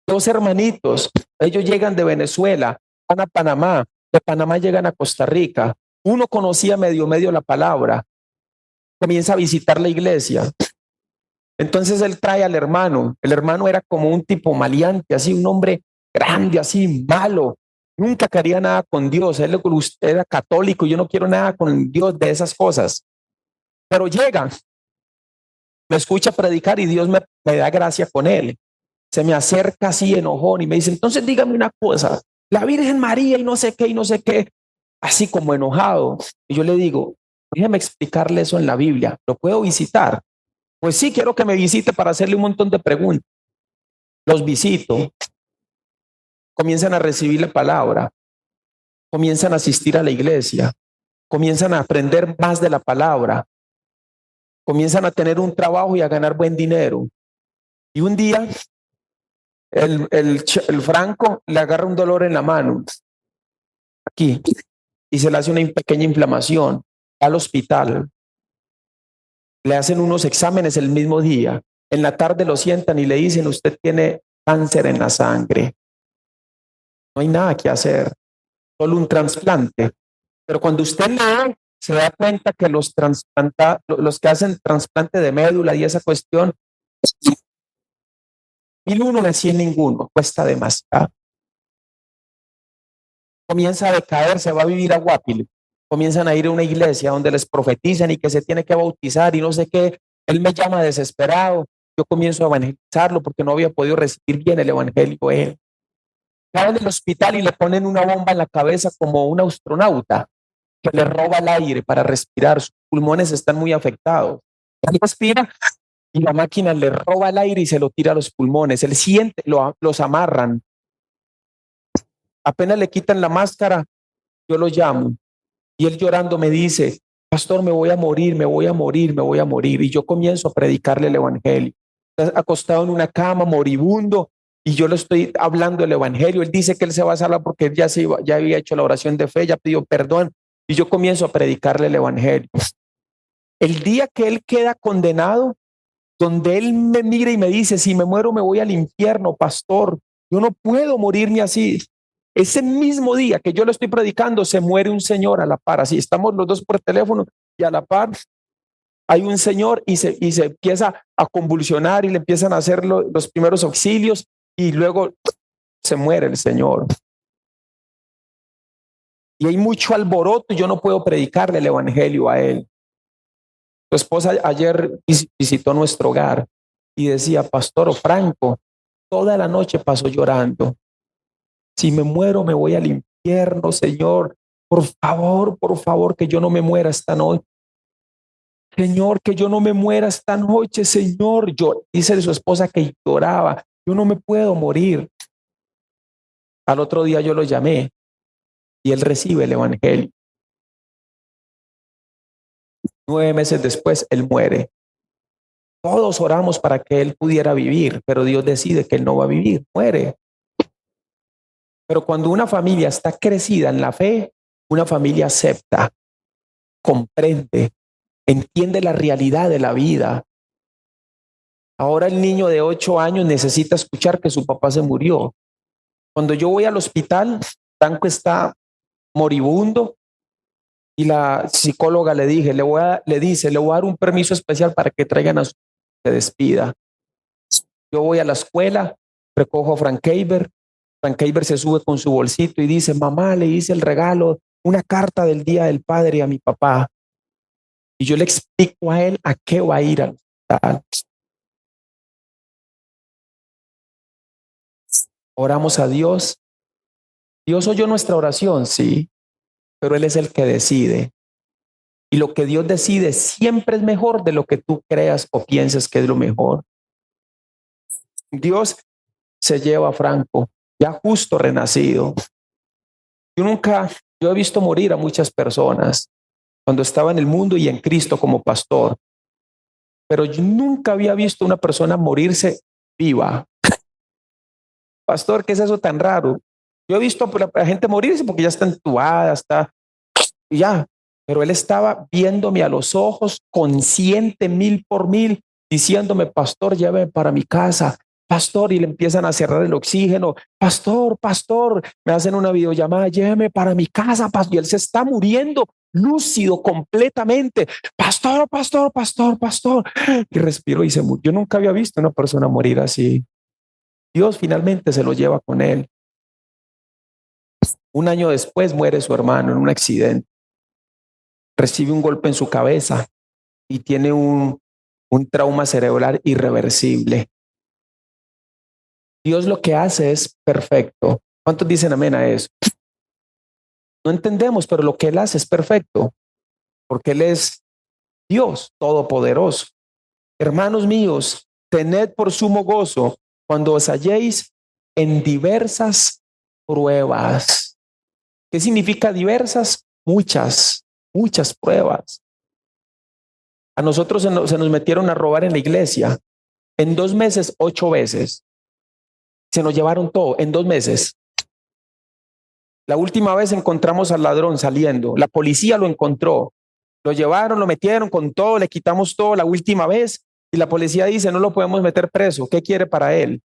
2 hermanitos, ellos llegan de Venezuela, van a Panamá, de Panamá llegan a Costa Rica. Uno conocía medio la palabra, comienza a visitar la iglesia. Entonces él trae al hermano. El hermano era como un tipo maleante, así, un hombre grande, así, malo. Nunca quería nada con Dios. Él era católico. Yo no quiero nada con Dios de esas cosas. Pero llega, me escucha predicar y Dios me da gracia con él. Se me acerca así enojón y me dice, entonces dígame una cosa, la Virgen María y no sé qué, y no sé qué, así como enojado. Y yo le digo, déjeme explicarle eso en la Biblia. ¿Lo puedo visitar? Pues sí, quiero que me visite para hacerle un montón de preguntas. Los visito, comienzan a recibir la palabra, comienzan a asistir a la iglesia, comienzan a aprender más de la palabra, comienzan a tener un trabajo y a ganar buen dinero. Y un día el Franco le agarra un dolor en la mano, aquí, y se le hace una pequeña inflamación. Al hospital, le hacen unos exámenes el mismo día. En la tarde lo sientan y le dicen, usted tiene cáncer en la sangre. No hay nada que hacer, solo un trasplante. Pero cuando usted lee, se da cuenta que los que hacen trasplante de médula y esa cuestión, 1001 de 100 ninguno, cuesta demasiado. Comienza a decaer, se va a vivir a Guapil. Comienzan a ir a una iglesia donde les profetizan y que se tiene que bautizar y no sé qué. Él me llama desesperado. Yo comienzo a evangelizarlo porque no había podido recibir bien el evangelio él. Cae en el hospital y le ponen una bomba en la cabeza como un astronauta que le roba el aire para respirar. Sus pulmones están muy afectados. Él respira y la máquina le roba el aire y se lo tira a los pulmones. Él siente, los amarran. Apenas le quitan la máscara, yo lo llamo y él llorando me dice, pastor, me voy a morir, me voy a morir, me voy a morir. Y yo comienzo a predicarle el evangelio. Está acostado en una cama, moribundo, y yo le estoy hablando el evangelio. Él dice que él se va a salvar porque ya había hecho la oración de fe, ya pidió perdón, y yo comienzo a predicarle el evangelio. El día que él queda condenado, donde él me mira y me dice, si me muero me voy al infierno, pastor, yo no puedo morirme así. Ese mismo día que yo lo estoy predicando, se muere un señor a la par, así estamos los dos por teléfono y a la par hay un señor y se empieza a convulsionar y le empiezan a hacer los primeros auxilios y luego se muere el señor. Y hay mucho alboroto y yo no puedo predicarle el evangelio a él. Su esposa ayer visitó nuestro hogar y decía, pastor Franco, toda la noche pasó llorando. Si me muero, me voy al infierno, Señor. Por favor, que yo no me muera esta noche. Señor, que yo no me muera esta noche, Señor. Dice de su esposa que lloraba. Yo no me puedo morir. Al otro día yo lo llamé y él recibe el evangelio. 9 meses después, él muere. Todos oramos para que él pudiera vivir, pero Dios decide que él no va a vivir, muere. Pero cuando una familia está crecida en la fe, una familia acepta, comprende, entiende la realidad de la vida. Ahora el niño de 8 años necesita escuchar que su papá se murió. Cuando yo voy al hospital, Franco está moribundo, y la psicóloga le dice, le voy a dar un permiso especial para que traigan a su, se despida. Yo voy a la escuela, recojo a Frank Caber. Frank Caber se sube con su bolsito y dice, mamá, le hice el regalo, una carta del Día del Padre a mi papá. Y yo le explico a él a qué va a ir al hospital. Oramos a Dios. Dios oyó nuestra oración, sí, pero Él es el que decide. Y lo que Dios decide siempre es mejor de lo que tú creas o pienses que es lo mejor. Dios se lleva a Franco, ya justo renacido. Yo he visto morir a muchas personas cuando estaba en el mundo y en Cristo como pastor, pero yo nunca había visto una persona morirse viva. Pastor, ¿qué es eso tan raro? Yo he visto a la gente morirse porque ya está entubada, y ya, pero él estaba viéndome a los ojos, consciente 1000 por 1000, diciéndome, pastor, lléveme para mi casa, pastor, y le empiezan a cerrar el oxígeno, pastor, pastor, me hacen una videollamada, lléveme para mi casa, pastor, y él se está muriendo, lúcido completamente, pastor, pastor, pastor, pastor, y respiró y se murió. Yo nunca había visto a una persona morir así. Dios finalmente se lo lleva con él. Un año después muere su hermano en un accidente. Recibe un golpe en su cabeza y tiene un trauma cerebral irreversible. Dios lo que hace es perfecto. ¿Cuántos dicen amén a eso? No entendemos, pero lo que Él hace es perfecto, porque Él es Dios todopoderoso. Hermanos míos, tened por sumo gozo cuando os halléis en diversas pruebas. ¿Qué significa diversas? Muchas pruebas. A nosotros se nos metieron a robar en la iglesia. En 2 meses, 8 veces. Se nos llevaron todo en 2 meses. La última vez encontramos al ladrón saliendo. La policía lo encontró. Lo llevaron, lo metieron con todo, le quitamos todo la última vez. Y la policía dice, no lo podemos meter preso. ¿Qué quiere para él?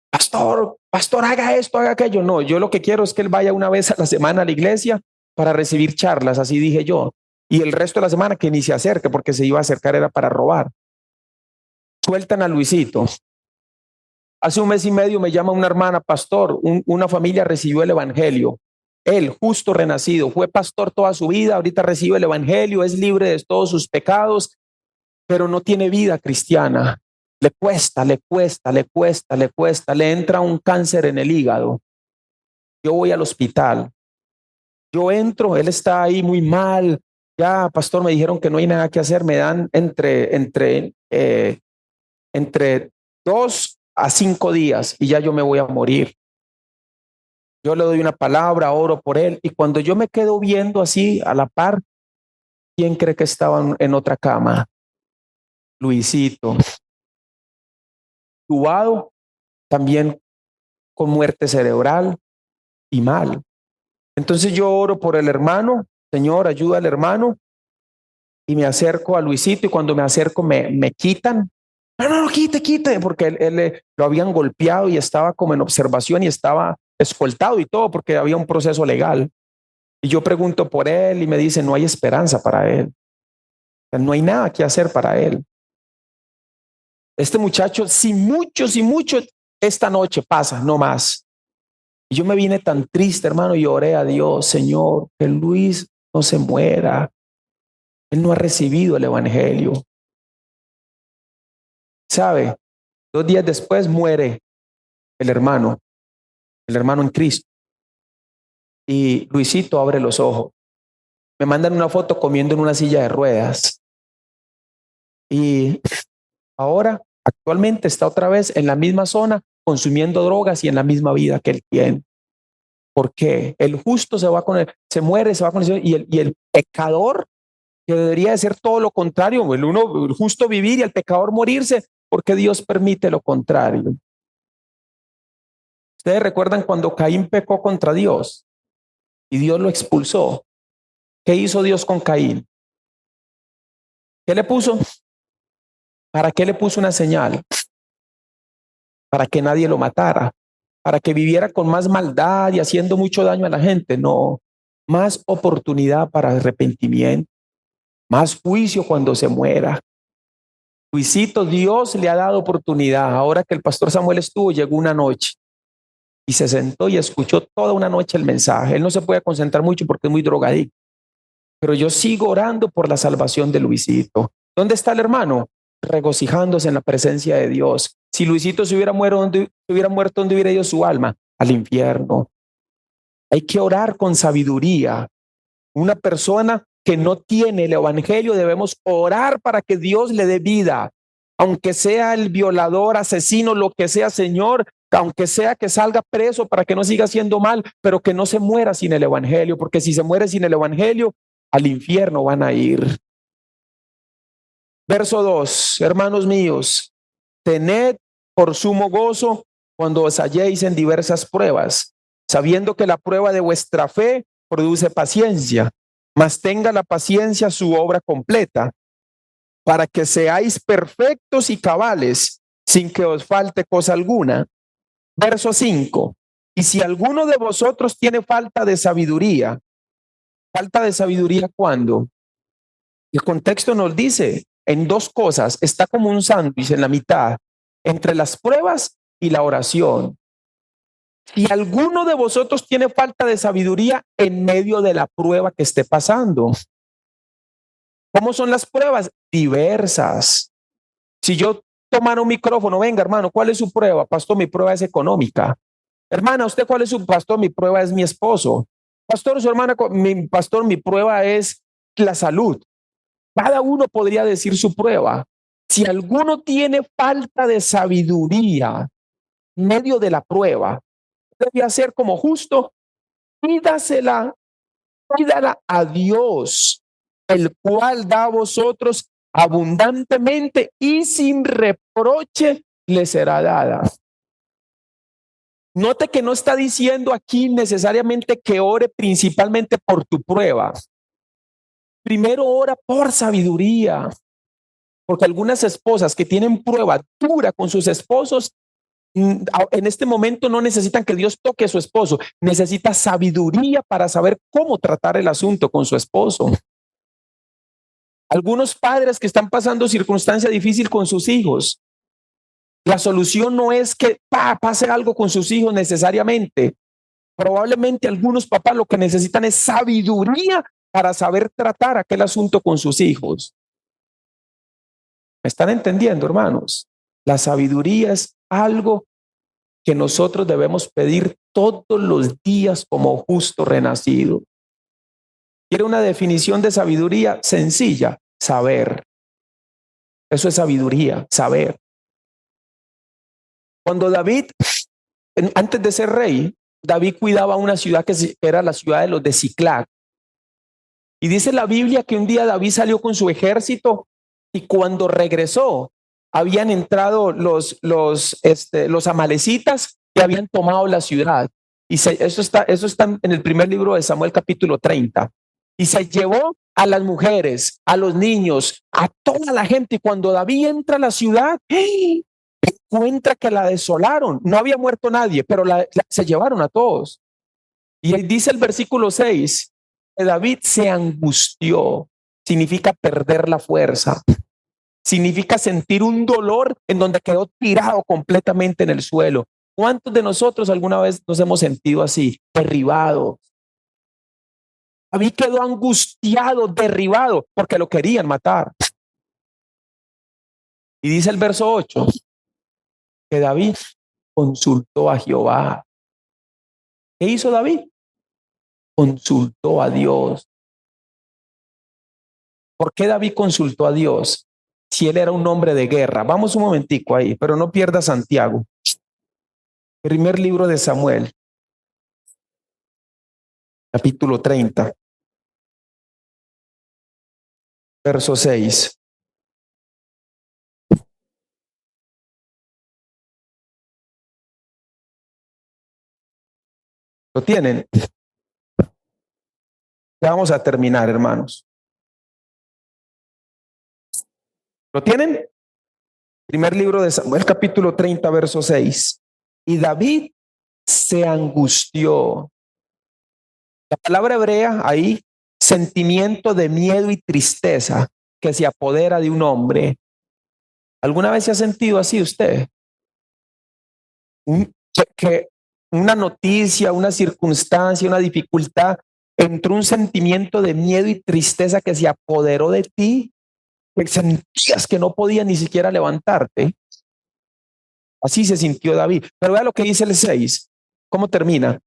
Pastor, haga esto, haga aquello. No, yo lo que quiero es que él vaya una vez a la semana a la iglesia para recibir charlas, así dije yo. Y el resto de la semana que ni se acerque, porque se iba a acercar era para robar. Sueltan a Luisito. Hace 1 mes y medio me llama una hermana, pastor, una familia recibió el evangelio. Él, justo renacido, fue pastor toda su vida, ahorita recibe el evangelio, es libre de todos sus pecados, pero no tiene vida cristiana. Le cuesta, le entra un cáncer en el hígado. Yo voy al hospital. Yo entro, él está ahí muy mal. Ya, pastor, me dijeron que no hay nada que hacer. Me dan entre 2 a 5 días y ya yo me voy a morir. Yo le doy una palabra, oro por él. Y cuando yo me quedo viendo así a la par, ¿quién cree que estaba en otra cama? Luisito. Tubado, también con muerte cerebral y mal. Entonces yo oro por el hermano, Señor, ayuda al hermano, y me acerco a Luisito, y cuando me acerco me quitan. No, quite, porque él lo habían golpeado y estaba como en observación y estaba escoltado y todo porque había un proceso legal. Y yo pregunto por él y me dicen, no hay esperanza para él. No hay nada que hacer para él. Este muchacho, si mucho, esta noche pasa, no más. Y yo me vine tan triste, hermano, y oré a Dios, Señor, que Luis no se muera. Él no ha recibido el evangelio. ¿Sabe? 2 días después muere el hermano en Cristo. Y Luisito abre los ojos. Me mandan una foto comiendo en una silla de ruedas. Y ahora, actualmente está otra vez en la misma zona, consumiendo drogas y en la misma vida que él tiene. ¿Por qué? El justo se va con él, se muere, se va con él, y el pecador, que debería de ser todo lo contrario, el justo vivir y el pecador morirse, porque Dios permite lo contrario. Ustedes recuerdan cuando Caín pecó contra Dios y Dios lo expulsó. ¿Qué hizo Dios con Caín? ¿Qué le puso? ¿Para qué le puso una señal? Para que nadie lo matara, para que viviera con más maldad y haciendo mucho daño a la gente. No, más oportunidad para arrepentimiento, más juicio cuando se muera. Luisito, Dios le ha dado oportunidad. Ahora que el pastor Samuel estuvo, llegó una noche y se sentó y escuchó toda una noche el mensaje. Él no se puede concentrar mucho porque es muy drogadicto, pero yo sigo orando por la salvación de Luisito. ¿Dónde está el hermano? Regocijándose en la presencia de Dios. Si Luisito se hubiera muerto, ¿dónde hubiera ido su alma? Al infierno. Hay que orar con sabiduría. Una persona que no tiene el evangelio, debemos orar para que Dios le dé vida, aunque sea el violador, asesino, lo que sea, Señor, aunque sea que salga preso para que no siga haciendo mal, pero que no se muera sin el evangelio, porque si se muere sin el evangelio, al infierno van a ir. Verso 2, hermanos míos, tened por sumo gozo cuando os halléis en diversas pruebas, sabiendo que la prueba de vuestra fe produce paciencia, mas tenga la paciencia su obra completa, para que seáis perfectos y cabales, sin que os falte cosa alguna. Verso 5, y si alguno de vosotros tiene falta de sabiduría, ¿cuándo? El contexto nos dice en dos cosas, está como un sándwich en la mitad, entre las pruebas y la oración. Si alguno de vosotros tiene falta de sabiduría en medio de la prueba que esté pasando. ¿Cómo son las pruebas? Diversas. Si yo tomara un micrófono, venga hermano, ¿cuál es su prueba? Pastor, mi prueba es económica. Hermana, ¿usted cuál es su pastor? Mi prueba es mi esposo. Pastor, su hermana, mi pastor, mi prueba es la salud. Cada uno podría decir su prueba. Si alguno tiene falta de sabiduría en medio de la prueba, debe hacer como justo, pídala a Dios, el cual da a vosotros abundantemente y sin reproche le será dada. Note que no está diciendo aquí necesariamente que ore principalmente por tu prueba. Primero ora por sabiduría, porque algunas esposas que tienen prueba dura con sus esposos, en este momento no necesitan que Dios toque a su esposo, necesita sabiduría para saber cómo tratar el asunto con su esposo. Algunos padres que están pasando circunstancia difícil con sus hijos, la solución no es que pase algo con sus hijos necesariamente. Probablemente algunos papás lo que necesitan es sabiduría para saber tratar aquel asunto con sus hijos. ¿Me están entendiendo, hermanos? La sabiduría es algo que nosotros debemos pedir todos los días como justo renacido. ¿Quiere una definición de sabiduría? Sencilla, saber. Eso es sabiduría, saber. Cuando David, antes de ser rey, David cuidaba una ciudad que era la ciudad de los de Siclag. Y dice la Biblia que un día David salió con su ejército y cuando regresó, habían entrado los amalecitas que habían tomado la ciudad. Y eso está en el primer libro de Samuel, capítulo 30. Y se llevó a las mujeres, a los niños, a toda la gente. Y cuando David entra a la ciudad, encuentra que la desolaron. No había muerto nadie, pero se llevaron a todos. Y él dice el versículo 6, que David se angustió. Significa perder la fuerza. Significa sentir un dolor en donde quedó tirado completamente en el suelo. ¿Cuántos de nosotros alguna vez nos hemos sentido así, derribados? David quedó angustiado, derribado, porque lo querían matar. Y dice el verso 8, que David consultó a Jehová. ¿Qué hizo David? Consultó a Dios. ¿Por qué David consultó a Dios? Si él era un hombre de guerra. Vamos un momentico ahí, pero no pierda Santiago. Primer libro de Samuel, capítulo 30, verso 6. ¿Lo tienen? Ya vamos a terminar, hermanos. ¿Lo tienen? Primer libro de Samuel, capítulo 30, verso 6. Y David se angustió. La palabra hebrea ahí, sentimiento de miedo y tristeza que se apodera de un hombre. ¿Alguna vez se ha sentido así usted? Que una noticia, una circunstancia, una dificultad, entró un sentimiento de miedo y tristeza que se apoderó de ti, que sentías que no podías ni siquiera levantarte. Así se sintió David. Pero vea lo que dice el 6. ¿Cómo termina?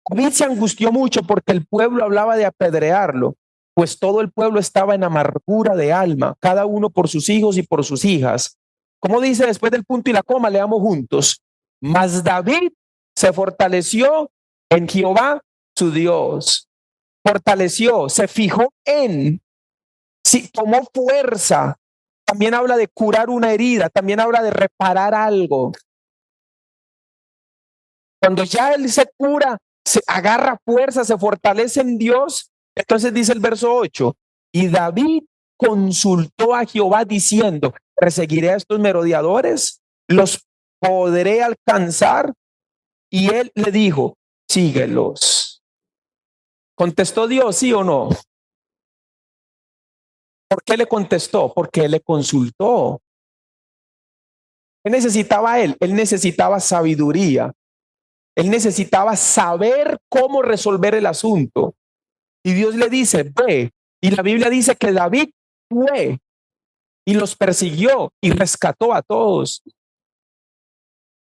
David se angustió mucho porque el pueblo hablaba de apedrearlo, pues todo el pueblo estaba en amargura de alma, cada uno por sus hijos y por sus hijas. Como dice después del punto y la coma, leamos juntos. Mas David se fortaleció en Jehová su Dios. Fortaleció, se fijó en, sí, tomó fuerza. También habla de curar una herida, también habla de reparar algo. Cuando ya él se cura, se agarra fuerza, se fortalece en Dios. Entonces dice el verso 8, y David consultó a Jehová diciendo, ¿perseguiré a estos merodeadores? ¿Los podré alcanzar? Y él le dijo, síguelos. ¿Contestó Dios, sí o no? ¿Por qué le contestó? Porque él le consultó. ¿Qué necesitaba él? Él necesitaba sabiduría. Él necesitaba saber cómo resolver el asunto. Y Dios le dice, ve. Y la Biblia dice que David fue y los persiguió y rescató a todos.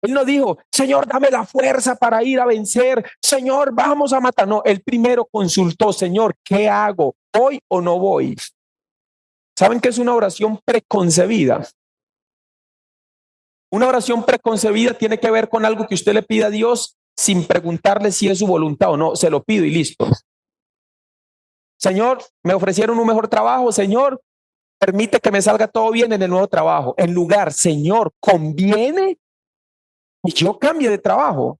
Él no dijo, Señor, dame la fuerza para ir a vencer. Señor, vamos a matar. No, él primero consultó, Señor, ¿qué hago? ¿Voy o no voy? ¿Saben qué es una oración preconcebida? Una oración preconcebida tiene que ver con algo que usted le pide a Dios sin preguntarle si es su voluntad o no. Se lo pido y listo. Señor, me ofrecieron un mejor trabajo. Señor, permite que me salga todo bien en el nuevo trabajo. En lugar, Señor, ¿conviene que yo cambie de trabajo?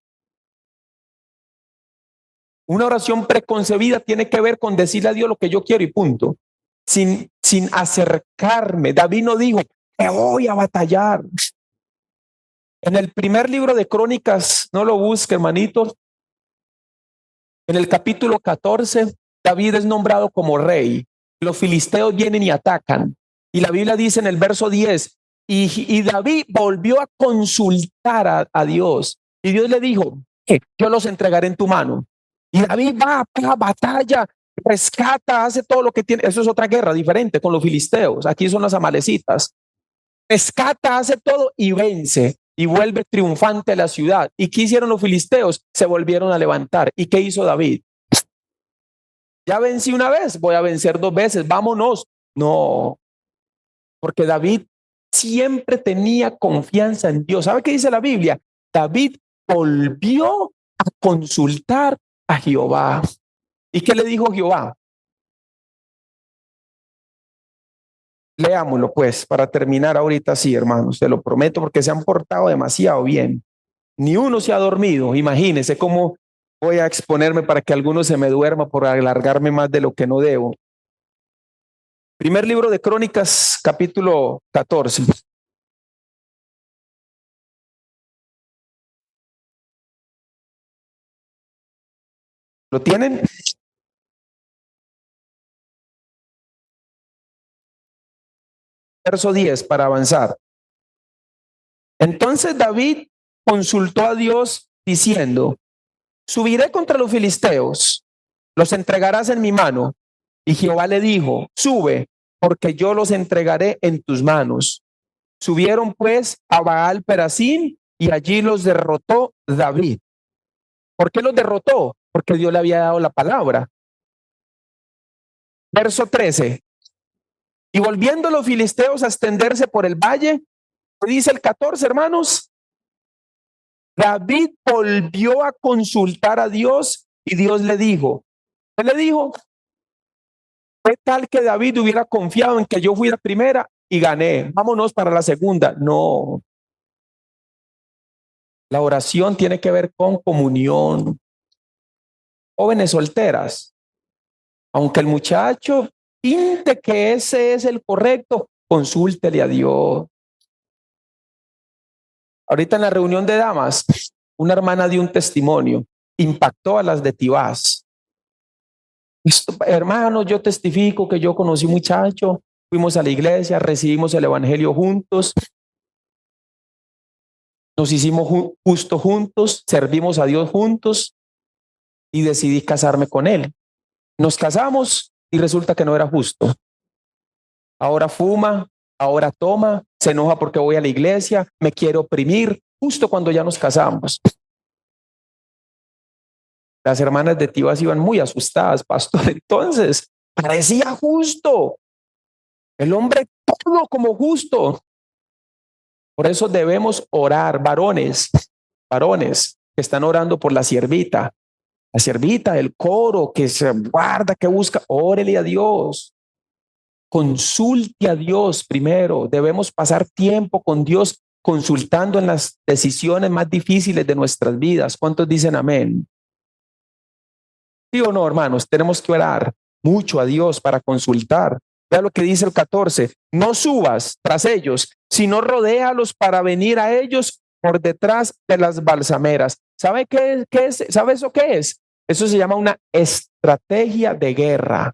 Una oración preconcebida tiene que ver con decirle a Dios lo que yo quiero y punto. Sin acercarme. David no dijo, te voy a batallar. En el primer libro de Crónicas, no lo busque, hermanitos. En el capítulo 14, David es nombrado como rey. Los filisteos vienen y atacan. Y la Biblia dice en el verso 10, y David volvió a consultar a Dios. Y Dios le dijo, yo los entregaré en tu mano. Y David va a batalla, rescata, hace todo lo que tiene. Eso es otra guerra diferente con los filisteos. Aquí son las amalecitas. Rescata, hace todo y vence. Y vuelve triunfante a la ciudad. ¿Y qué hicieron los filisteos? Se volvieron a levantar. ¿Y qué hizo David? Ya vencí una vez, voy a vencer dos veces, vámonos. No, porque David siempre tenía confianza en Dios. ¿Sabe qué dice la Biblia? David volvió a consultar a Jehová. ¿Y qué le dijo Jehová? Leámoslo pues, para terminar ahorita sí, hermanos, se lo prometo, porque se han portado demasiado bien. Ni uno se ha dormido. Imagínense cómo voy a exponerme para que alguno se me duerma por alargarme más de lo que no debo. Primer libro de Crónicas, capítulo 14. ¿Lo tienen? Verso 10 para avanzar. Entonces David consultó a Dios diciendo, subiré contra los filisteos, los entregarás en mi mano. Y Jehová le dijo, sube, porque yo los entregaré en tus manos. Subieron pues a Baal Perasim y allí los derrotó David. ¿Por qué los derrotó? Porque Dios le había dado la palabra. Verso 13. Y volviendo los filisteos a extenderse por el valle, dice el 14, hermanos, David volvió a consultar a Dios y Dios le dijo, ¿qué le dijo? ¿Qué tal que David hubiera confiado en que yo fui la primera y gané? Vámonos para la segunda. No, la oración tiene que ver con comunión. Jóvenes solteras, aunque el muchacho pinte que ese es el correcto, consúltele a Dios. Ahorita en la reunión de damas, una hermana dio un testimonio, impactó a las de Tibás. Hermanos, yo testifico que yo conocí un muchacho, fuimos a la iglesia, recibimos el evangelio juntos, nos hicimos justo juntos, servimos a Dios juntos y decidí casarme con él. Nos casamos y resulta que no era justo. Ahora fuma, ahora toma, se enoja porque voy a la iglesia, me quiere oprimir, justo cuando ya nos casamos. Las hermanas de Tibás iban muy asustadas, pastor. Entonces, parecía justo. El hombre todo como justo. Por eso debemos orar, varones que están orando por la siervita, el coro que se guarda, que busca, órele a Dios. Consulte a Dios primero. Debemos pasar tiempo con Dios consultando en las decisiones más difíciles de nuestras vidas. ¿Cuántos dicen amén? ¿Sí o no, hermanos? Tenemos que orar mucho a Dios para consultar. Vea lo que dice el 14. No subas tras ellos, sino rodéalos para venir a ellos por detrás de las balsameras. ¿Sabe qué es? ¿Sabe eso qué es? Eso se llama una estrategia de guerra.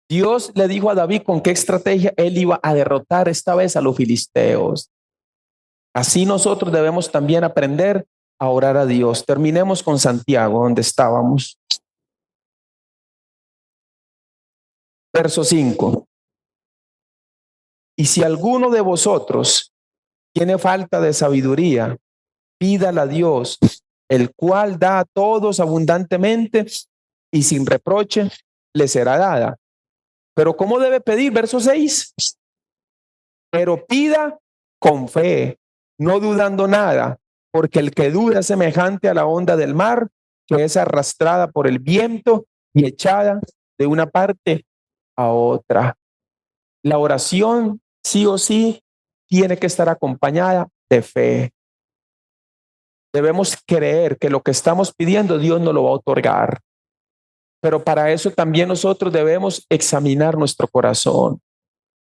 Dios le dijo a David con qué estrategia él iba a derrotar esta vez a los filisteos. Así nosotros debemos también aprender a orar a Dios. Terminemos con Santiago, donde estábamos. Verso 5. Y si alguno de vosotros tiene falta de sabiduría, pídala a Dios, el cual da a todos abundantemente y sin reproche le será dada. Pero ¿cómo debe pedir? Verso 6. Pero pida con fe, no dudando nada, porque el que duda es semejante a la onda del mar, que es arrastrada por el viento y echada de una parte a otra. La oración, sí o sí, tiene que estar acompañada de fe. Debemos creer que lo que estamos pidiendo Dios nos lo va a otorgar. Pero para eso también nosotros debemos examinar nuestro corazón.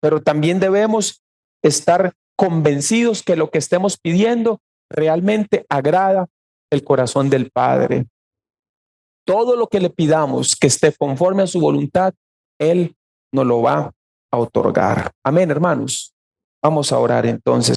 Pero también debemos estar convencidos que lo que estemos pidiendo realmente agrada el corazón del Padre. Todo lo que le pidamos que esté conforme a su voluntad, Él nos lo va a otorgar. Amén, hermanos. Vamos a orar entonces.